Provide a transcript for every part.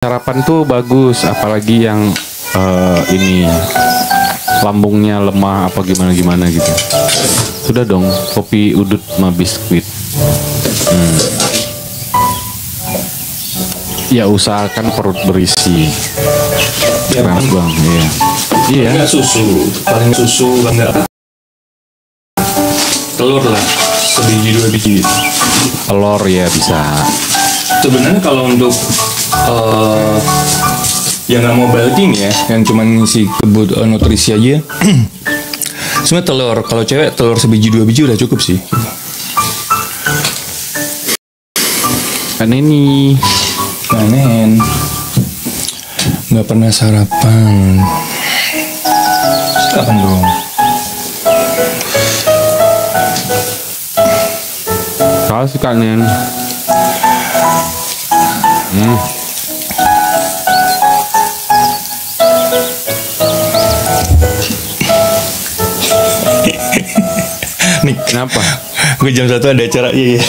Sarapan tuh bagus, apalagi yang ini lambungnya lemah apa gimana gitu. Sudah dong, kopi udut sama biskuit. Ya usahakan perut berisi. Ya, Keras bang, iya. Iya. enggak susu, paling susu enggak telur lah, sebiji 2 biji. Telur ya bisa. Sebenarnya kalau untuk yang nggak mau bulking ya, yang cuma ngisi kebutuhan nutrisi aja, sebenarnya telur. Kalau cewek telur sebiji 2 biji udah cukup sih. Kan ini Panen, nggak pernah sarapan. Kapan dong? kasih kanen. Nih, Kenapa? gue jam 1 ada acara iya.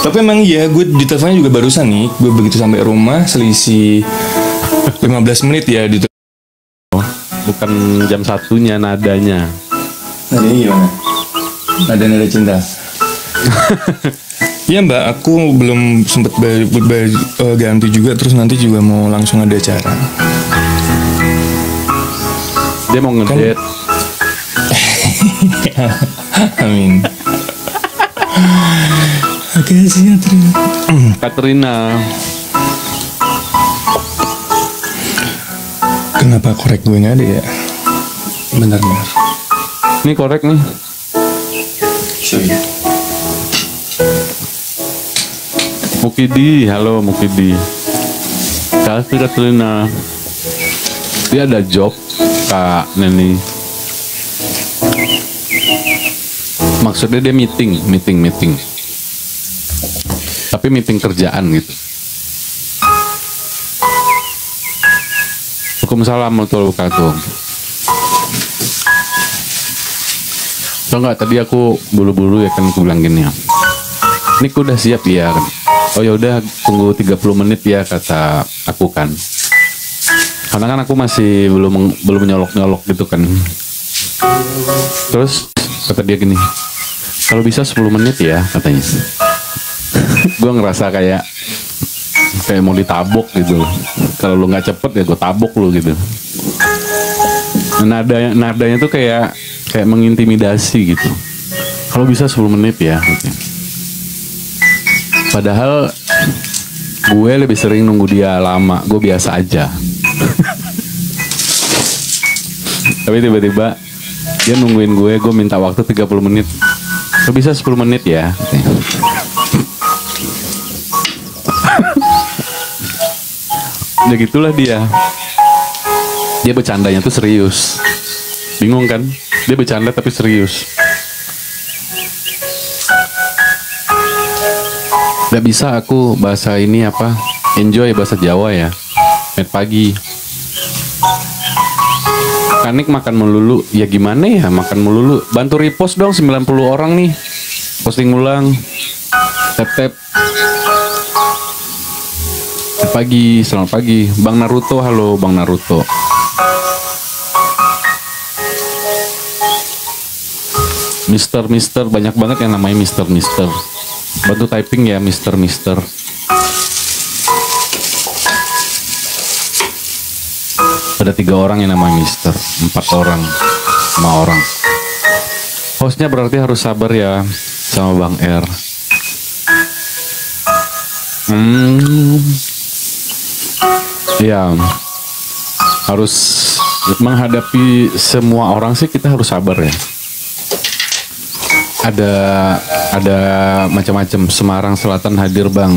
Tapi emang iya, gue di teleponnya juga barusan nih. Gue begitu sampai rumah selisih 15 menit ya di Bukan jam satunya nadanya. Nadanya gimana? Nada cinta. Iya mbak, aku belum sempet ganti juga. Terus nanti juga mau langsung ada acara. Dia mau ngedate. Amin. Oke sih Katrina. Kenapa korek gue nggak ada ya? Benar-benar. Ini korek nih. Mukidi, halo Mukidi. Kasih Katrina. Dia ada job, Kak Neni. Maksudnya dia meeting. Tapi meeting kerjaan gitu. Waalaikumsalam warahmatullahi wabarakatuh. So enggak, tadi aku buru-buru ya kan, aku bilang gini ya. Ini aku udah siap ya kan. Oh ya udah, tunggu 30 menit ya kata aku kan. Karena kan aku masih belum nyolok-nyolok gitu kan. Terus kata dia gini, kalau bisa 10 menit ya katanya. Gue ngerasa kayak mau ditabok gitu. Kalau lu nggak cepet ya gue tabok lu gitu. Nadanya tuh kayak mengintimidasi gitu. Kalau bisa 10 menit ya katanya. Padahal gue lebih sering nunggu dia lama, gue biasa aja. Tapi tiba-tiba dia nungguin gue minta waktu 30 menit. Kalau bisa 10 menit ya. Ya gitulah dia. Dia bercandanya tuh serius. Bingung kan? Dia bercanda tapi serius. Gak bisa aku bahasa ini apa? Enjoy bahasa Jawa ya. Met pagi. Kanik makan melulu. Ya gimana ya makan melulu. Bantu repost dong 90 orang nih. Posting ulang. Tep. Pagi, selamat pagi. Bang Naruto, halo Bang Naruto. Mister, banyak banget yang namanya Mister. Bantu typing ya, Mister. Ada 3 orang yang namanya Mister, 4 orang, 5 orang. Hostnya berarti harus sabar ya sama Bang R. Ya, harus menghadapi semua orang sih kita harus sabar ya. Ada macam-macam. Semarang Selatan hadir Bang,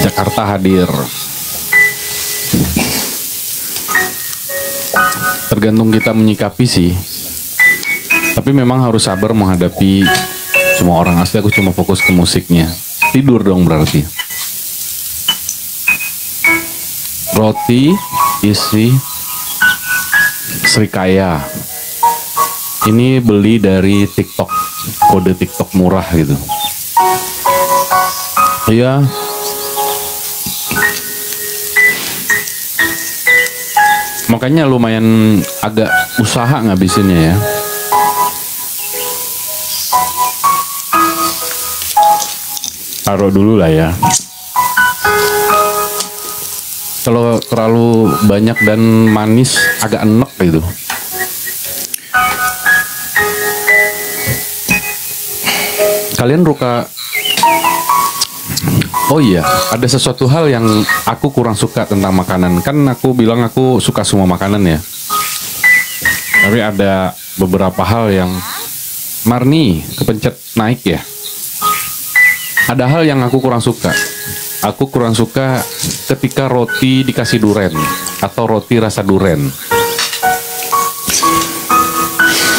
Jakarta hadir. Tergantung kita menyikapi sih. Tapi memang harus sabar menghadapi semua orang. Asli aku cuma fokus ke musiknya. Tidur dong berarti. Roti isi Srikaya. Ini beli dari TikTok, kode TikTok murah gitu. Iya. Makanya lumayan agak usaha ngabisinnya ya. Taruh dulu lah ya. Kalau terlalu banyak dan manis agak enek gitu. Kalian Oh iya, ada sesuatu hal yang aku kurang suka tentang makanan. Kan aku bilang aku suka semua makanan ya. Tapi ada beberapa hal yang Marni kepencet naik ya. Ada hal yang aku kurang suka. Aku kurang suka ketika roti dikasih duren atau roti rasa duren.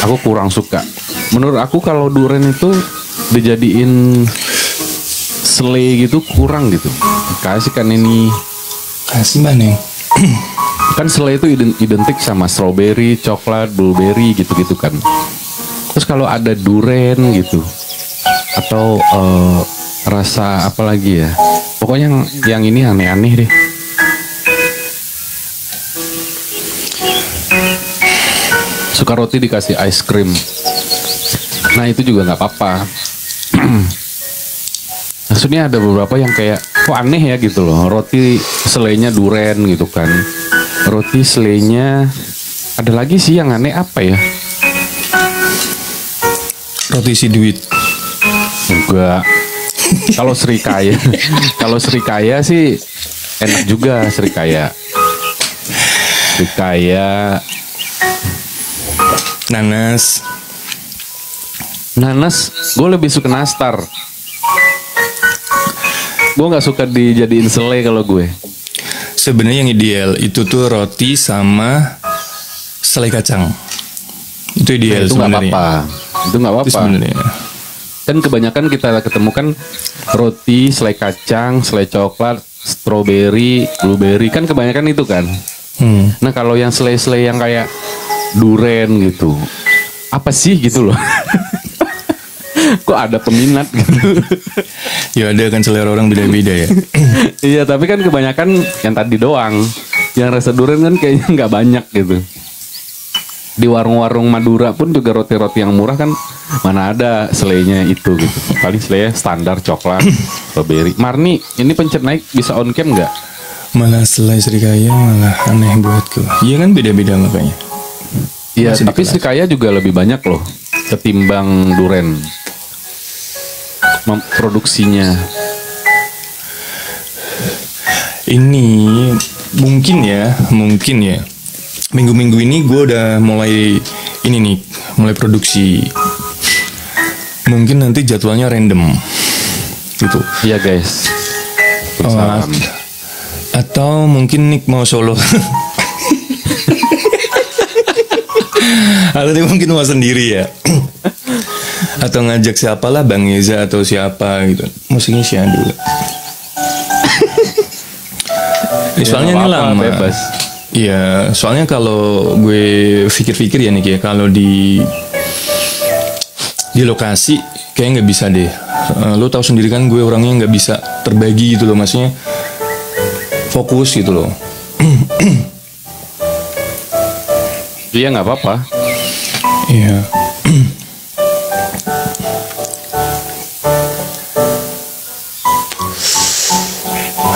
Aku kurang suka. Menurut aku kalau duren itu dijadiin selai gitu kurang gitu. Kasih kan ini. Kasih mana? Kan selai itu identik sama strawberry, coklat, blueberry gitu-gitu kan. Terus kalau ada duren gitu atau rasa apa lagi ya? Pokoknya yang ini aneh-aneh deh. Suka roti dikasih ice cream. Nah itu juga nggak apa-apa. Maksudnya ada beberapa yang kayak kok aneh ya gitu loh. Roti selainya duren gitu kan. Roti selainya ada lagi sih yang aneh apa ya? Roti si duit. Enggak. Kalau Srikaya, kalau Srikaya sih enak juga Srikaya. Srikaya, nanas. Nanas, gue lebih suka nastar. Gue nggak suka dijadiin selai kalau gue. Sebenarnya yang ideal itu tuh roti sama selai kacang. Itu ideal Itu nggak apa-apa. Itu nggak Itu apa-apa. sebenarnya. Kan kebanyakan kita ketemukan roti, selai kacang, selai coklat, strawberry, blueberry. Kan kebanyakan itu kan. Nah kalau yang selai-selai yang kayak duren gitu, apa sih gitu loh? Kok ada peminat gitu? Ya ada kan selera orang beda-beda ya. Iya tapi kan kebanyakan yang tadi doang. Yang rasa duren kan kayaknya nggak banyak gitu. Di warung-warung Madura pun juga roti-roti yang murah kan mana ada selainya itu gitu. Paling selai standar coklat, strawberry. Marni, ini pencet naik bisa on cam nggak? Malah selai Srikaya malah aneh buatku. Iya kan beda-beda makanya. Iya, Masih tapi di kelas. Srikaya juga lebih banyak loh ketimbang duren. Produksinya. Ini mungkin ya. Minggu-minggu ini gue udah mulai mulai produksi. Mungkin nanti jadwalnya random, gitu. Iya guys. Salam. Atau mungkin Nick mau solo. Atau dia mungkin mau sendiri ya. Atau ngajak siapalah, Bang Yeza atau siapa gitu. Musiknya Syahdu. Soalnya ini lama. Bebas. Iya, soalnya kalau gue pikir-pikir ya nih kalau di lokasi kayak nggak bisa deh. Lo tahu sendiri kan gue orangnya nggak bisa terbagi gitu loh, maksudnya fokus gitu loh. Iya nggak apa-apa. Iya.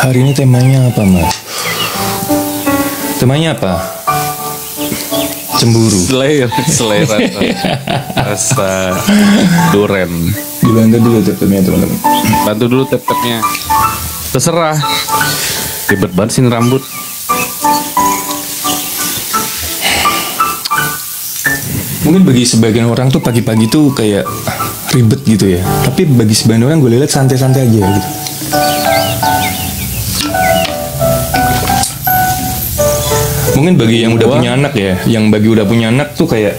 Hari ini temanya apa, Mas? Temanya apa? Cemburu. Selai rasa duren. Dibantu dulu tetapnya teman-teman. Bantu dulu tap-tapnya. Terserah. Ribet banget sih rambut. Mungkin bagi sebagian orang tuh pagi-pagi tuh kayak ribet gitu ya. Tapi bagi sebagian orang gue lihat santai-santai aja gitu. Mungkin bagi yang udah punya anak ya, yang bagi udah punya anak tuh kayak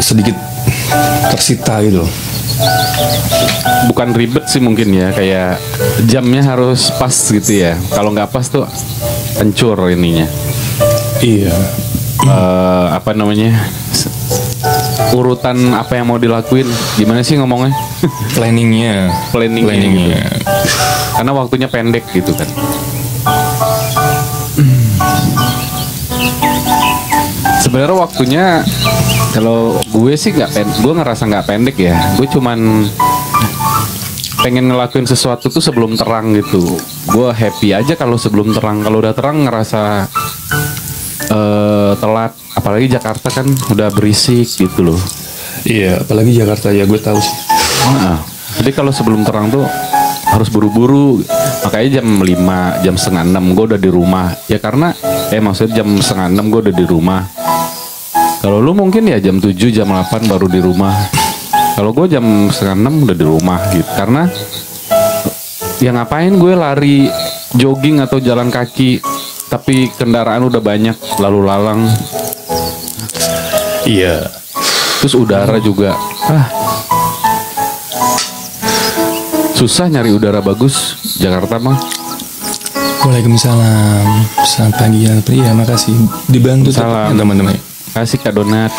sedikit tersita gitu. Bukan ribet sih mungkin ya, kayak jamnya harus pas gitu ya. Kalau nggak pas tuh hancur ininya. Iya. Apa namanya? urutan apa yang mau dilakuin. Gimana sih ngomongnya? Planningnya. Planningnya. Karena waktunya pendek gitu kan. Sebenarnya waktunya kalau gue sih gue ngerasa nggak pendek ya. Gue cuman pengen ngelakuin sesuatu tuh sebelum terang gitu. Gue happy aja kalau sebelum terang. Kalau udah terang ngerasa telat. Apalagi Jakarta kan udah berisik gitu loh. Iya, apalagi Jakarta ya gue tahu sih. Jadi kalau sebelum terang tuh harus buru-buru. Makanya jam 5, jam setengah 6 gue udah di rumah. Ya karena maksudnya jam setengah 6 gue udah di rumah. Kalau lu mungkin ya jam 7, jam 8 baru di rumah. Kalau gue jam setengah 6 udah di rumah gitu. Karena ya ngapain gue lari jogging atau jalan kaki tapi kendaraan udah banyak lalu lalang. Iya. Terus udara juga susah nyari udara bagus Jakarta mah. Waalaikumsalam. Selamat pagi ya pria, makasih. Dibantu Salam teman-teman. Kasih Kak Donat.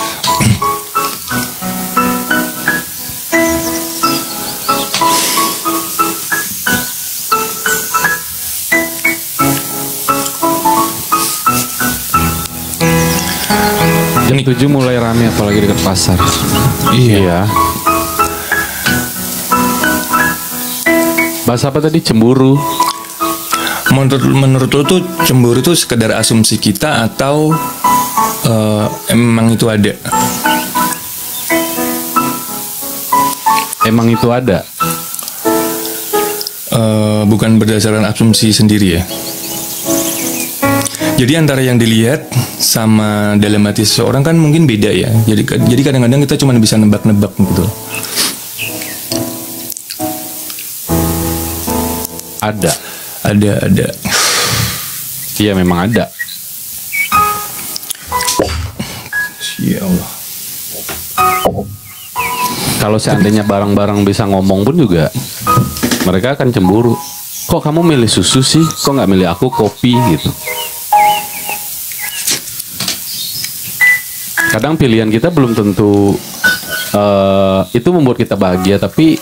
Jam 7 mulai rame apalagi dekat pasar. Iya. Bahasa apa tadi? Cemburu. Menurut lo tuh cemburu itu sekedar asumsi kita atau emang itu ada? Emang itu ada. Bukan berdasarkan asumsi sendiri ya. Jadi antara yang dilihat sama dalam hati seseorang kan mungkin beda ya. Jadi kadang-kadang kita cuma bisa nebak-nebak gitu. Ada. Iya memang ada. Ya Allah. Kalau seandainya barang-barang bisa ngomong pun juga mereka akan cemburu. Kok kamu milih susu sih? Kok nggak milih aku kopi gitu? Kadang pilihan kita belum tentu itu membuat kita bahagia, tapi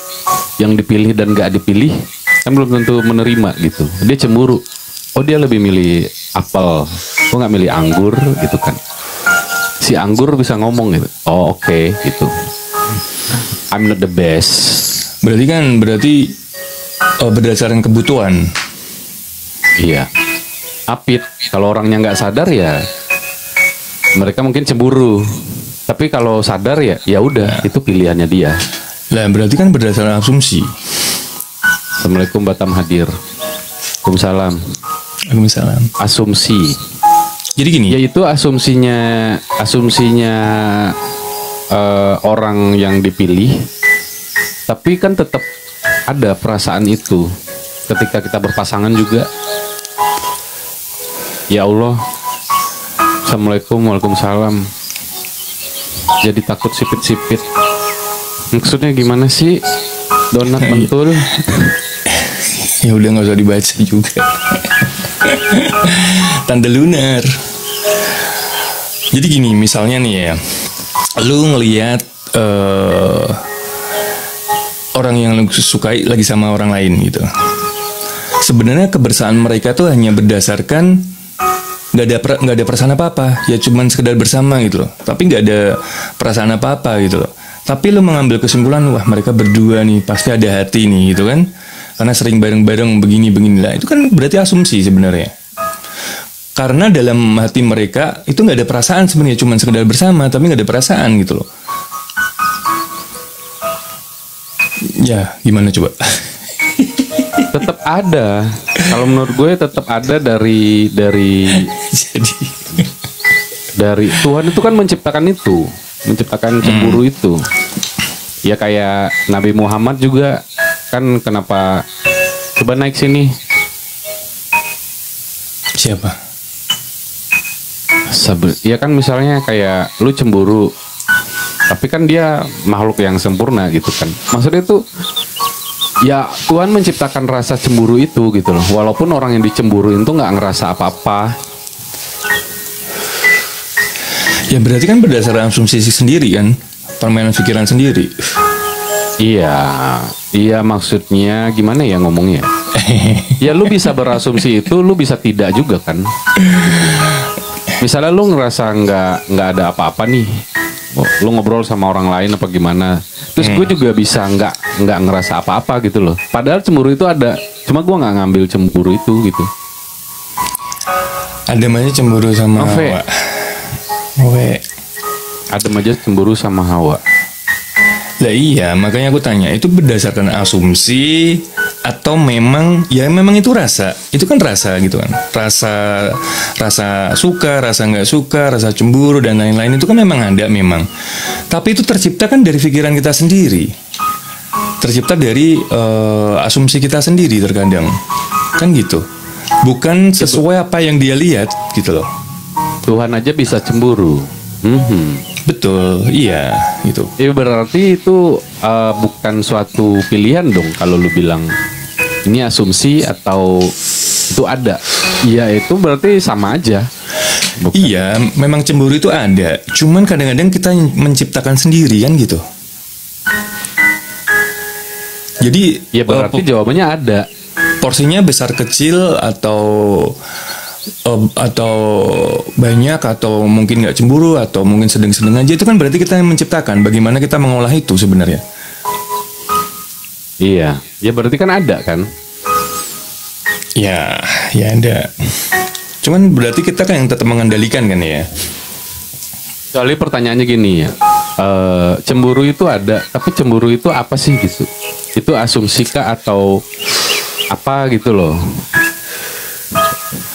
yang dipilih dan nggak dipilih kan belum tentu menerima gitu. Dia cemburu. Oh dia lebih milih apel, kok nggak milih anggur gitu kan? Si anggur bisa ngomong gitu. Oh oke, gitu. I'm not the best. Berarti berdasarkan kebutuhan. Iya. Apit. Kalau orangnya nggak sadar ya mereka mungkin cemburu. Tapi kalau sadar ya udah itu pilihannya dia. Lah berarti kan berdasarkan asumsi. Assalamualaikum Batam hadir. Waalaikumsalam. Waalaikumsalam. Asumsi. Jadi gini. Yaitu asumsinya orang yang dipilih. Tapi kan tetap ada perasaan itu ketika kita berpasangan juga. Ya Allah. Assalamualaikum, waalaikumsalam. Jadi takut sipit-sipit. Maksudnya gimana sih? Donat mentul. Ya udah nggak usah dibaca juga. Tanda lunar. Jadi gini, misalnya nih ya, lu ngelihat orang yang lu sukai lagi sama orang lain gitu. Sebenarnya kebersamaan mereka tuh hanya berdasarkan nggak ada perasaan apa-apa, ya cuman sekedar bersama gitu loh. Tapi nggak ada perasaan apa-apa gitu loh. Tapi lu mengambil kesimpulan, wah mereka berdua nih pasti ada hati nih gitu kan. Karena sering bareng-bareng begini-beginilah. Itu kan berarti asumsi sebenarnya. Karena dalam hati mereka itu nggak ada perasaan sebenarnya, cuman sekedar bersama, tapi nggak ada perasaan gitu loh. Ya, gimana coba? Tetap ada. Kalau menurut gue tetap ada dari Tuhan itu kan menciptakan cemburu itu. Ya kayak Nabi Muhammad juga kan kenapa coba naik sini. Siapa? Ya kan misalnya kayak lu cemburu. Tapi kan dia makhluk yang sempurna gitu kan. Maksudnya itu ya Tuhan menciptakan rasa cemburu itu gitu loh. Walaupun orang yang dicemburuin tuh nggak ngerasa apa-apa. Ya berarti kan berdasarkan asumsi sendiri kan. permainan pikiran sendiri. Iya, iya maksudnya gimana ya ngomongnya? Ya lu bisa berasumsi itu, lu bisa tidak juga kan? Misalnya lu ngerasa nggak ada apa-apa nih, lu ngobrol sama orang lain apa gimana? Terus gue juga bisa nggak ngerasa apa-apa gitu loh. Padahal cemburu itu ada, cuma gue nggak ngambil cemburu itu gitu. Adem aja cemburu sama Hawa. Adem aja cemburu sama Hawa. Lah iya, makanya aku tanya, itu berdasarkan asumsi atau memang itu rasa. Itu kan rasa gitu kan. Rasa suka, rasa nggak suka, rasa cemburu dan lain-lain itu kan memang ada memang. Tapi itu tercipta kan dari pikiran kita sendiri. Tercipta dari asumsi kita sendiri terkadang. Kan gitu. Bukan sesuai apa yang dia lihat gitu loh. Tuhan aja bisa cemburu. Betul, iya gitu. Ya berarti itu bukan suatu pilihan dong kalau lu bilang ini asumsi atau itu ada. Iya itu berarti sama aja. Bukan. Iya, memang cemburu itu ada. Cuman kadang-kadang kita menciptakan sendiri kan gitu. Jadi Ya berarti jawabannya ada. porsinya besar kecil atau banyak atau mungkin nggak cemburu atau mungkin sedang-sedang aja, itu kan berarti kita yang menciptakan. Bagaimana kita mengolah itu sebenarnya? Iya, ya berarti kan ada kan? Ya ada. Cuman berarti kita kan yang tetap mengendalikan kan ya. Soalnya pertanyaannya gini ya, cemburu itu ada, tapi cemburu itu apa sih gitu? Itu asumsi kah atau apa gitu loh?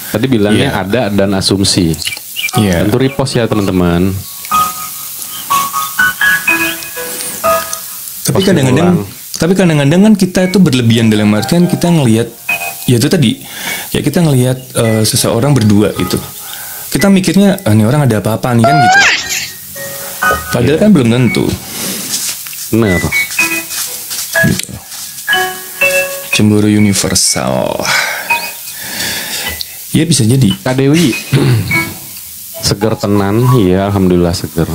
Tadi bilangnya ada dan asumsi. Iya. Tentu repost ya teman-teman. Tapi kadang-kadang kan kita itu berlebihan dalam artian kita ngelihat, ya itu tadi, ya kita ngelihat seseorang berdua gitu. Kita mikirnya, ini orang ada apa-apa nih kan gitu. Padahal kan belum tentu. Bener. Gitu. Cemburu universal. Ya bisa jadi. Kak Dewi, seger tenan, iya alhamdulillah seger.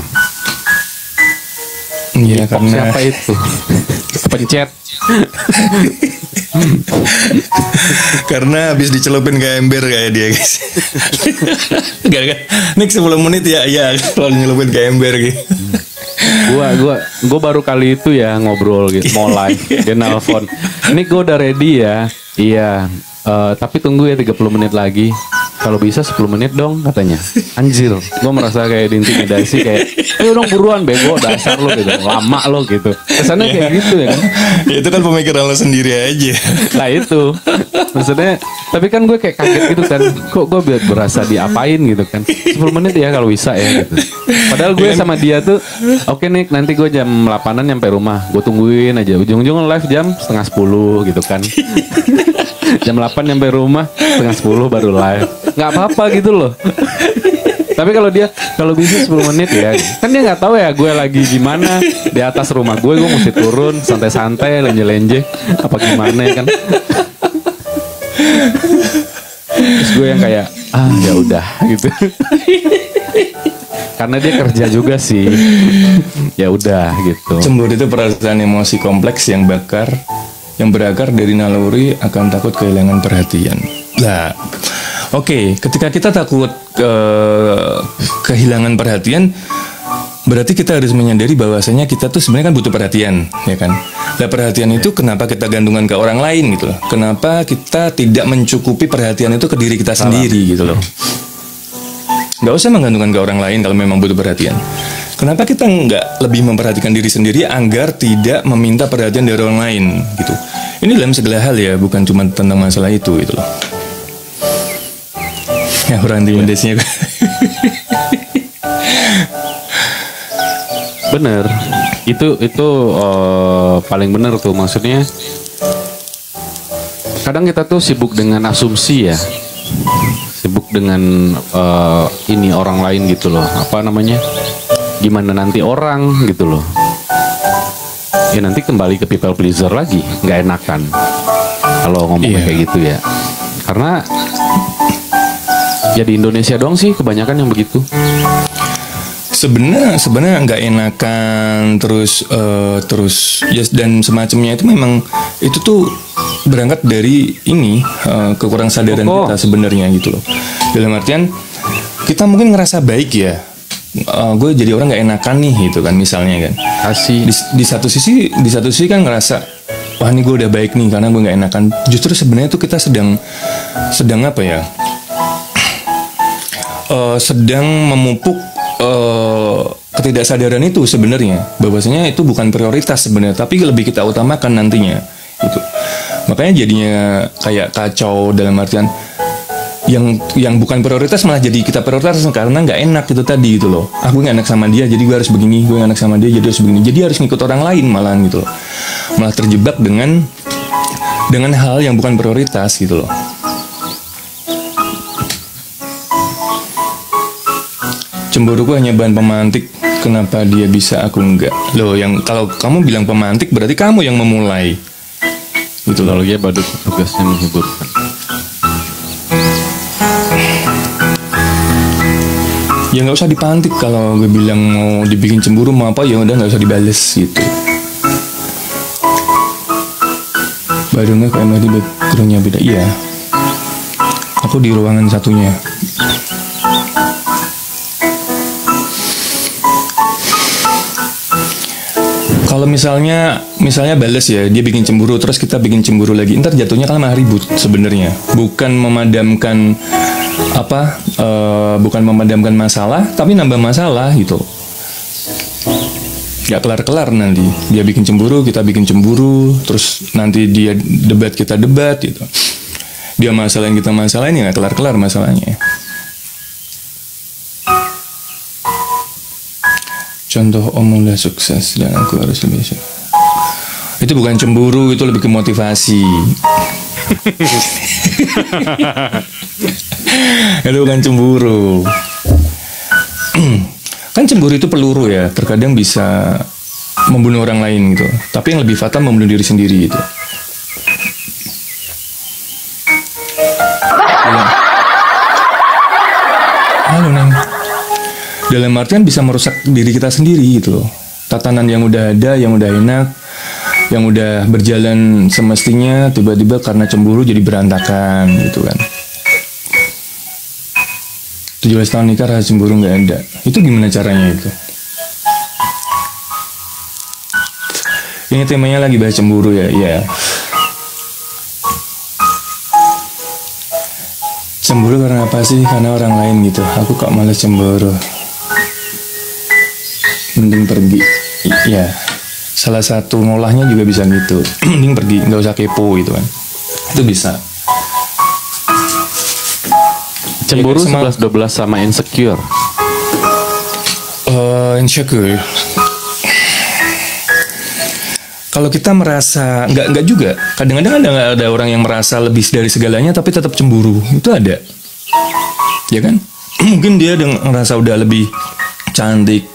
Iya karena siapa itu? Pencet. Karena habis dicelupin ke ember kayak dia guys. Gara-gara Nick 10 menit ya kalau nyelupin ke ember gitu. Gua baru kali itu ya ngobrol gitu, mau live, dia nelfon. Nick gue udah ready ya. Iya. Tapi tunggu ya 30 menit lagi. Kalau bisa 10 menit dong katanya. Anjir, gue merasa kayak diintimidasi kayak, ayo dong buruan bego dasar lo gitu, lama lo gitu. Kesannya kayak gitu ya kan? Ya, itu kan pemikiran lo sendiri aja. Nah itu, maksudnya. Tapi kan gue kayak kaget gitu kan. Kok gue berasa diapain gitu kan? 10 menit ya kalau bisa ya gitu. Padahal gue sama dia tuh, oke Nick, nanti gue jam 8-an nyampe rumah. Gue tungguin aja. Ujung-ujung live jam 9:30 gitu kan. Jam 8 nyampe rumah, 9:30 baru live. Nggak apa-apa gitu loh. Tapi kalau bisa 10 menit ya. Kan dia nggak tahu ya gue lagi gimana di atas rumah gue mesti turun santai-santai lenje-lenje apa gimana ya kan. Terus gue yang kayak ya udah gitu. Karena dia kerja juga sih. Ya udah gitu. Cemburu itu perasaan emosi kompleks yang berakar dari naluri akan takut kehilangan perhatian. Nah, oke, ketika kita takut kehilangan perhatian, berarti kita harus menyadari bahwasanya kita tuh sebenarnya kan butuh perhatian, ya kan? Nah, perhatian itu kenapa kita gantungan ke orang lain gitu loh? Kenapa kita tidak mencukupi perhatian itu ke diri kita sendiri gitu loh? Nggak usah menggantungkan ke orang lain kalau memang butuh perhatian. Kenapa kita nggak lebih memperhatikan diri sendiri agar tidak meminta perhatian dari orang lain gitu? Ini dalam segala hal ya, bukan cuma tentang masalah itu gitu loh. Ya orang intimidasinya. Bener, itu paling bener tuh, maksudnya. Kadang kita tuh sibuk dengan asumsi ya, sibuk dengan ini orang lain gitu loh, apa namanya? Gimana nanti orang gitu loh. Ya nanti kembali ke people pleaser lagi, nggak enakan kalau ngomongnya kayak gitu ya. Karena ya di Indonesia doang sih kebanyakan yang begitu. sebenarnya nggak enakan terus ya dan semacamnya itu memang itu tuh berangkat dari ini kekurang sadaran kita sebenarnya gitu loh. Dalam artian kita mungkin ngerasa baik ya, gue jadi orang nggak enakan nih gitu kan misalnya kan. Asih. Di satu sisi kan ngerasa wah ini gue udah baik nih karena gue nggak enakan. Justru sebenarnya tuh kita sedang apa ya? Sedang memupuk ketidaksadaran itu sebenarnya, bahwasanya itu bukan prioritas sebenarnya, tapi lebih kita utamakan nantinya itu. Makanya jadinya kayak kacau dalam artian yang bukan prioritas malah jadi kita prioritas karena nggak enak itu tadi gitu loh. Aku nggak enak sama dia jadi gue harus begini, gue nggak enak sama dia jadi harus begini, jadi harus ngikut orang lain malah gitu loh. Malah terjebak dengan hal yang bukan prioritas gitu loh. Cemburuku hanya bahan pemantik, kenapa dia bisa aku enggak? Loh, yang kalau kamu bilang pemantik berarti kamu yang memulai. Gitu loh. Kalau dia badut tugasnya menghiburkan. Ya nggak usah dipantik kalau gue bilang mau dibikin cemburu mau apa ya udah nggak usah dibales gitu. Barunya kayak tadi backgroundnya beda. Iya. Aku di ruangan satunya. Kalau misalnya bales ya, dia bikin cemburu, terus kita bikin cemburu lagi, ntar jatuhnya kan malah ribut sebenarnya. Bukan memadamkan bukan memadamkan masalah, tapi nambah masalah gitu. Gak kelar-kelar nanti. Dia bikin cemburu, kita bikin cemburu, terus nanti dia debat, kita debat gitu. Dia masalahin, kita masalahin, ya gak kelar-kelar masalahnya. Contoh Om udah sukses dan aku harus lebih sukses. Itu bukan cemburu, itu lebih ke motivasi. Itu bukan cemburu. Kan cemburu itu peluru ya, terkadang bisa membunuh orang lain gitu. Tapi yang lebih fatal membunuh diri sendiri itu. Halo Neng. Dalam artian bisa merusak diri kita sendiri gitu loh. Tatanan yang udah ada, yang udah enak, yang udah berjalan semestinya tiba-tiba karena cemburu jadi berantakan gitu kan. 17 tahun nikah rasa cemburu nggak ada. Itu gimana caranya itu? Ini temanya lagi bahas cemburu ya. Iya. Cemburu karena apa sih? Karena orang lain gitu. Aku kok malah cemburu. Mending pergi. Ya, salah satu ngolahnya juga bisa gitu. Mending pergi, nggak usah kepo gitu kan. Itu bisa. Cemburu 11-12 sama insecure. Insecure. Kalau kita merasa nggak juga. Kadang-kadang ada orang yang merasa lebih dari segalanya tapi tetap cemburu. Itu ada. Ya kan? Mungkin dia ngerasa udah lebih cantik,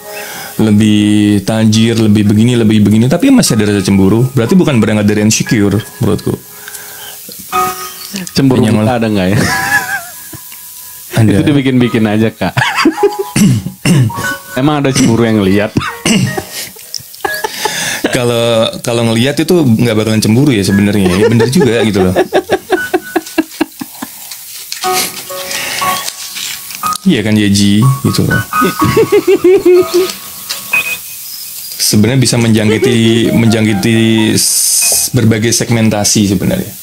lebih tajir, lebih begini, tapi masih ada rasa cemburu. Berarti bukan berangkat dari insecure menurutku. Cemburu kita ada nggak ya? Ada. Itu dibikin-bikin aja Kak. Emang ada cemburu yang lihat? Kalau ngelihat itu nggak bakalan cemburu ya sebenarnya. Ya bener juga gitu loh. Iya kan Yeji gitu loh. Sebenarnya bisa menjangkiti berbagai segmentasi sebenarnya.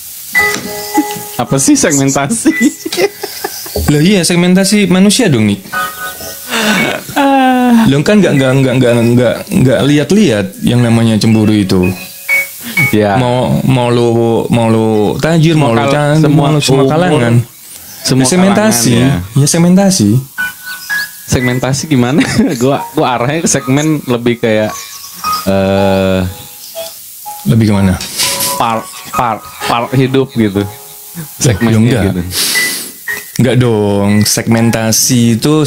Apa sih segmentasi? Loh iya segmentasi manusia dong nih. Lo kan nggak lihat-lihat yang namanya cemburu itu. Ya. Mau lo tajir, mau lo cantik, mau lo semua kalangan. Semua segmentasi. Kalangan, ya segmentasi. Segmentasi gimana? gua arahnya ke segmen lebih kayak lebih kemana? Part hidup gitu. Segmennya gitu. Enggak dong, segmentasi itu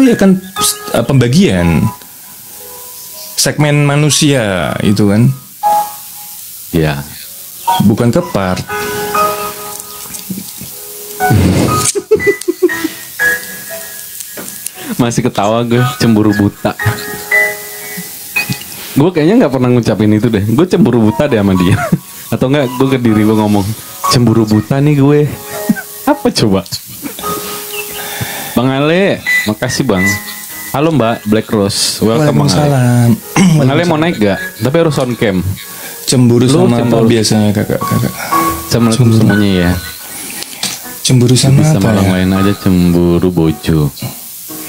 ya kan pembagian segmen manusia itu kan. Ya. Bukan ke part. Masih ketawa gue, cemburu buta. Gue kayaknya nggak pernah ngucapin itu deh. Gue cemburu buta deh sama dia. Atau enggak, gue ke diri gue ngomong, cemburu buta nih gue. Apa coba? Bang Ale, makasih bang. Halo Mbak Black Rose, welcome Bang Ale. Waalaikumsalam. Bang Ale mau naik gak? Tapi harus on cam. Cemburu Lu sama cemburu. apa biasanya kakak? Assalamualaikum semuanya ya. Cemburu sama Bisa sama apa orang ya? lain aja cemburu bojo.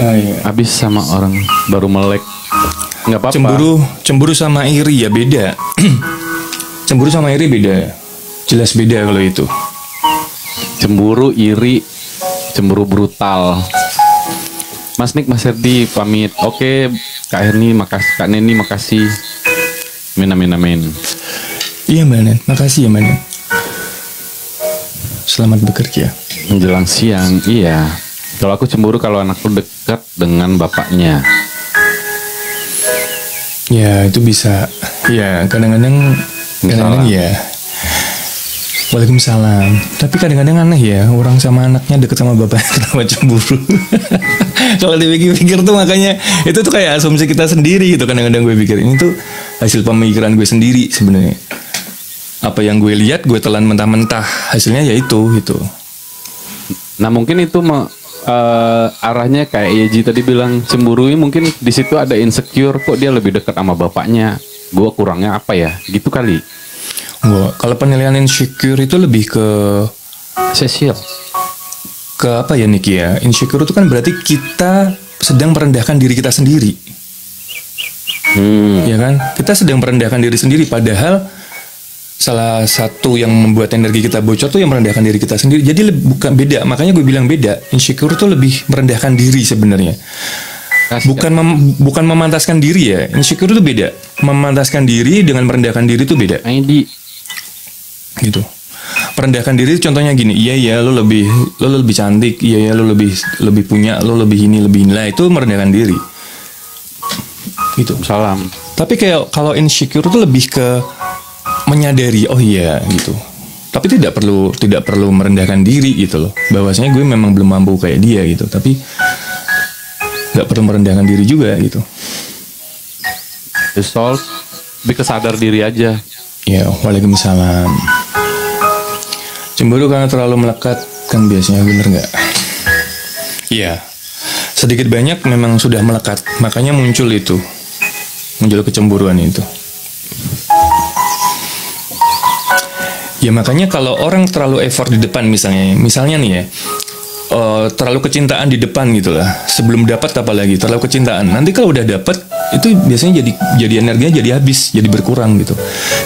Oh, iya. Abis sama orang baru melek. Nggak apa-apa. Cemburu sama iri ya beda. Cemburu sama iri beda. Jelas beda kalau itu. Cemburu, iri, cemburu brutal. Mas Nick, Mas Herdi pamit. Oke, Kak Herni makasih, Kak Neni makasih. Amin amin amin. Iya Mbak Nen, makasih ya Mbak Nen. Selamat bekerja. Menjelang siang, iya. Kalau aku cemburu kalau anakku dekat dengan bapaknya. Ya itu bisa. Ya kadang-kadang ya. Waalaikumsalam. Tapi kadang-kadang aneh ya, orang sama anaknya deket sama bapaknya kenapa cemburu. Kalau dipikir-pikir tuh makanya itu tuh kayak asumsi kita sendiri gitu. Kadang-kadang gue pikir ini tuh hasil pemikiran gue sendiri sebenarnya. Apa yang gue lihat gue telan mentah-mentah, hasilnya ya itu gitu. Nah mungkin itu arahnya kayak Yeji tadi bilang cemburu ini mungkin di situ ada insecure, kok dia lebih dekat sama bapaknya, gue kurangnya apa ya, gitu kali. Kalau penilaian insecure itu lebih ke Cecil. ke apa ya Niki ya? Insecure itu kan berarti kita sedang merendahkan diri kita sendiri. Ya kan? Kita sedang merendahkan diri sendiri padahal salah satu yang membuat energi kita bocor tuh yang merendahkan diri kita sendiri. Jadi bukan beda, makanya gue bilang beda. Insecure tuh lebih merendahkan diri sebenarnya. Bukan memantaskan diri ya. Insecure itu beda. Memantaskan diri dengan merendahkan diri itu beda. Gitu. Merendahkan diri contohnya gini, iya lo lebih cantik, iya lo lebih punya, lo lebih ini lebih inilah, itu merendahkan diri. Gitu. Salam. Tapi kayak kalau insecure itu lebih ke menyadari, oh iya gitu. Tapi tidak perlu merendahkan diri gitu loh. Bahwasanya gue memang belum mampu kayak dia gitu. Tapi nggak perlu merendahkan diri juga gitu. Solve, lebih kesadar diri aja. Ya, waalaikumsalam. Cemburu karena terlalu melekat kan biasanya, bener nggak? Iya. Sedikit banyak memang sudah melekat, makanya muncul kecemburuan itu. Ya makanya kalau orang terlalu effort di depan misalnya nih ya, terlalu kecintaan di depan gitu lah. Sebelum dapat apalagi terlalu kecintaan. Nanti kalau udah dapat itu biasanya jadi energinya jadi habis, jadi berkurang gitu.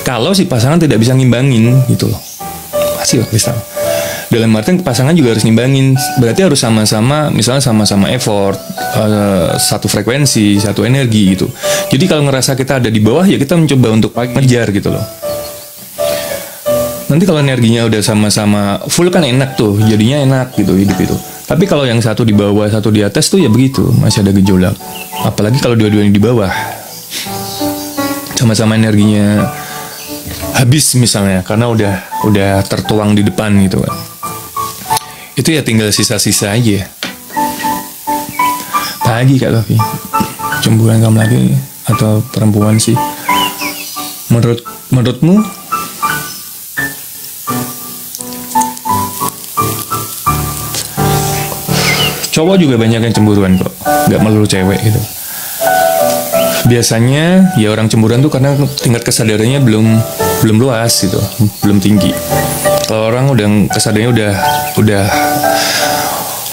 Kalau si pasangan tidak bisa ngimbangin gitu loh. Masih bisa. Dalam artian pasangan juga harus ngimbangin. Berarti harus sama-sama, misalnya sama-sama effort, satu frekuensi, satu energi gitu. Jadi kalau ngerasa kita ada di bawah ya kita mencoba untuk ngejar gitu loh. Nanti kalau energinya udah sama-sama full kan enak tuh, jadinya enak gitu hidup itu. Tapi kalau yang satu di bawah, satu di atas tuh ya begitu, masih ada gejolak. Apalagi kalau dua-duanya di bawah, sama-sama energinya habis misalnya, karena udah tertuang di depan gitu kan. Itu ya tinggal sisa-sisa aja. Pagi Kak Kavi, cemburuan kamu lagi atau perempuan sih? Menurutmu? Cowok juga banyak yang cemburuan kok, nggak melulu cewek gitu. Biasanya ya orang cemburuan tuh karena tingkat kesadarannya belum luas gitu, belum tinggi. Kalau orang udah kesadarannya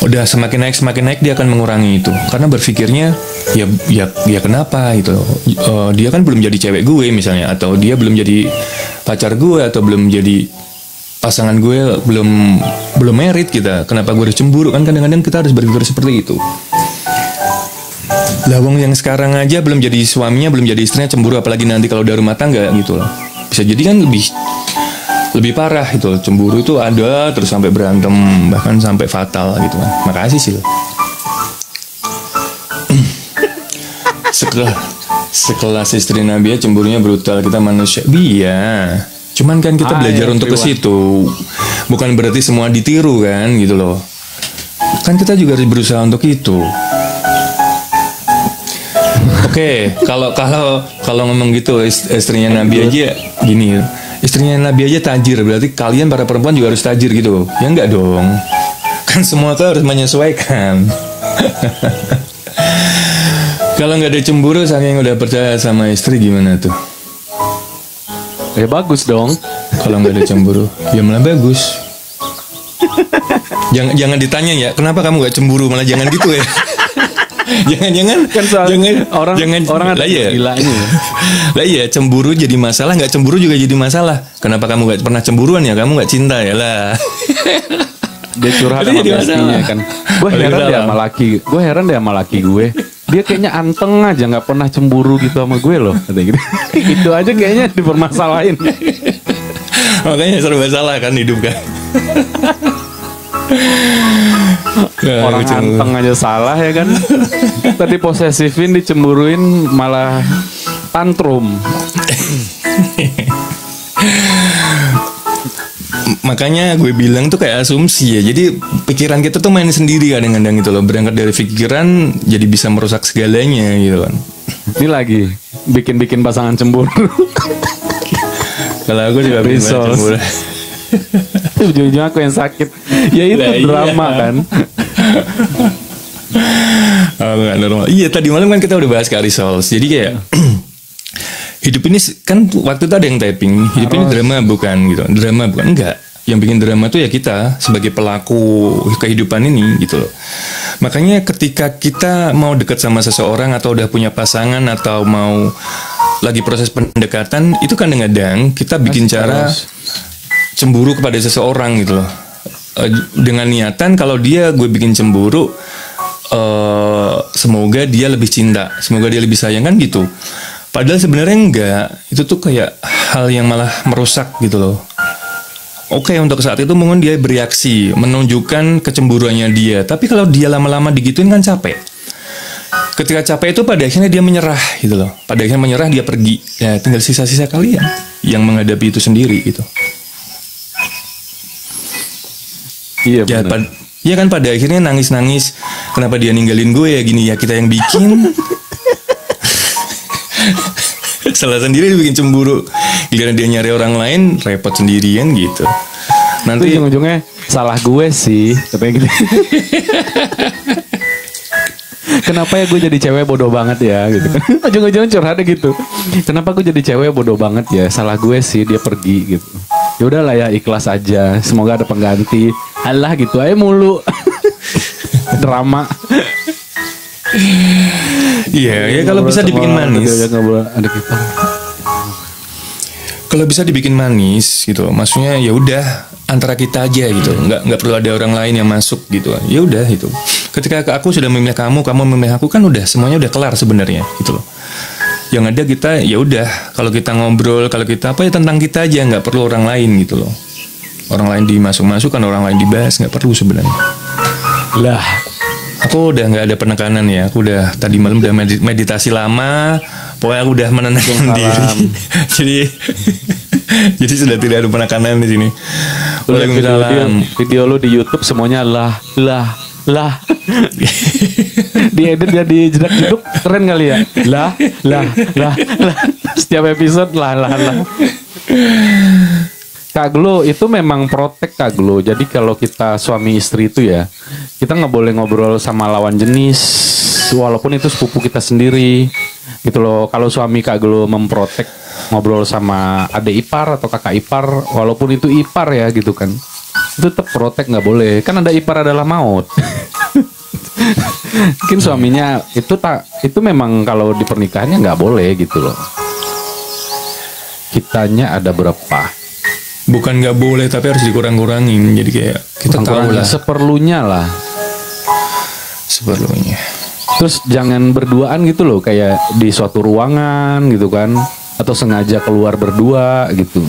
udah semakin naik dia akan mengurangi itu karena berpikirnya ya kenapa gitu. Dia kan belum jadi cewek gue misalnya, atau dia belum jadi pacar gue, atau belum jadi pasangan gue, belum merit kita, kenapa gue harus cemburu? Kan kadang-kadang kita harus berpikir seperti itu. Lawang yang sekarang aja belum jadi suaminya, belum jadi istrinya cemburu, apalagi nanti kalau udah rumah tangga gitu loh. Bisa jadi kan lebih parah itu. Cemburu itu ada terus sampai berantem, bahkan sampai fatal gitu kan. Makasih sih. Sekelas istri Nabi cemburunya brutal, kita manusia. Iya. Cuman kan kita belajar untuk ke situ. Bukan berarti semua ditiru kan gitu loh. Kan kita juga harus berusaha untuk itu. Oke, kalau ngomong gitu istrinya Nabi aja gini, istrinya Nabi aja tajir, berarti kalian para perempuan juga harus tajir gitu? Ya enggak dong, kan semua tuh harus menyesuaikan. Kalau nggak ada cemburu, saking udah percaya sama istri gimana tuh? Ya bagus dong. Kalau nggak ada cemburu, ya malah bagus. Jangan ditanya ya, kenapa kamu nggak cemburu, malah jangan gitu ya. Jangan Kan orang ada lah ya. gilanya. Lah iya, cemburu jadi masalah, nggak cemburu juga jadi masalah. Kenapa kamu nggak pernah cemburuan ya? Kamu nggak cinta ya lah. Dia curhat Itu sama jadi bestinya masalah. kan. Gue Jadi heran deh masalah. sama laki. Gue heran deh sama laki gue. Dia kayaknya anteng aja, nggak pernah cemburu gitu sama gue loh. Kata gitu. Itu aja kayaknya dipermasalahin. Makanya serba salah kan hidup kan. Orang anteng aja salah ya kan. Tadi posesifin, dicemburuin malah tantrum. Makanya gue bilang tuh kayak asumsi ya. Jadi pikiran kita tuh main sendiri kadang-kadang gitu loh. Berangkat dari pikiran jadi bisa merusak segalanya gitu kan. Ini lagi bikin pasangan cemburu. Kalau aku juga bikin Resource. cemburu. Ujung-ujungnya aku yang sakit. Ya itu Lah, iya. drama kan. Oh, gak normal. Iya, tadi malam kan kita udah bahas Kak Resolve. Jadi kayak hidup ini kan waktu itu ada yang typing, hidup ini drama bukan gitu. Drama bukan, enggak. Yang bikin drama tuh ya kita sebagai pelaku kehidupan ini gitu loh. Makanya ketika kita mau deket sama seseorang atau udah punya pasangan atau mau lagi proses pendekatan, itu kadang-kadang kita bikin cara cemburu kepada seseorang gitu loh. Dengan niatan kalau gue bikin cemburu, semoga dia lebih cinta, semoga dia lebih sayang kan gitu. Padahal sebenarnya enggak, itu tuh kayak hal yang malah merusak gitu loh. Oke, untuk saat itu mungkin dia bereaksi, menunjukkan kecemburuannya dia. Tapi kalau dia lama-lama digituin kan capek. Ketika capek itu pada akhirnya dia menyerah gitu loh. Pada akhirnya menyerah, dia pergi. Ya tinggal sisa-sisa kalian yang menghadapi itu sendiri gitu. Iya Ya, benar. ya kan pada akhirnya nangis-nangis. Kenapa dia ninggalin gue ya gini ya, kita yang bikin. Salah sendiri dia bikin cemburu. Giliran dia nyari orang lain, repot sendirian gitu. Itu Nanti ujung-ujungnya salah gue sih, katanya gitu. Kenapa ya gue jadi cewek bodoh banget ya gitu. Ujung-ujungnya curhatnya gitu. Kenapa gue jadi cewek bodoh banget ya? Salah gue sih, dia pergi gitu. Ya udahlah ya, ikhlas aja. Semoga ada pengganti. Alah gitu aja mulu. Drama. iya, ya kalau bisa dibikin manis. Ada kita. Kalau bisa dibikin manis gitu, maksudnya ya udah antara kita aja gitu, nggak perlu ada orang lain yang masuk gitu. Ya udah itu. Ketika aku sudah memilih kamu, kamu memilih aku, kan udah semuanya udah kelar sebenarnya gitu loh. Yang ada kita ya udah, kalau kita ngobrol, kalau kita apa ya tentang kita aja, nggak perlu orang lain gitu loh. Orang lain dimasuk-masukkan, orang lain dibahas, nggak perlu sebenarnya. Lah, aku udah nggak ada penekanan ya. Aku udah tadi malam udah meditasi lama. Pokoknya aku udah menenangkan diri. jadi sudah tidak ada penekanan di sini. video lu di YouTube semuanya lah. Diedit jadi jedak-jeduk keren kali ya. Lah. Setiap episode lah. Kak Glo itu memang protek Kak Glo. Jadi kalau kita suami istri itu ya, kita nggak boleh ngobrol sama lawan jenis, walaupun itu sepupu kita sendiri, gitu loh. Kalau suami Kak Glo memprotek ngobrol sama adik ipar atau kakak ipar, walaupun itu ipar ya gitu kan, itu tetap protek, nggak boleh. Kan ada ipar adalah maut. Mungkin suaminya itu memang kalau di pernikahannya nggak boleh gitu loh. Kitanya ada berapa? Bukan nggak boleh, tapi harus dikurang-kurangin. Jadi kayak kita tahu lah seperlunya lah. seperlunya. Terus jangan berduaan gitu loh, kayak di suatu ruangan gitu kan, atau sengaja keluar berdua gitu.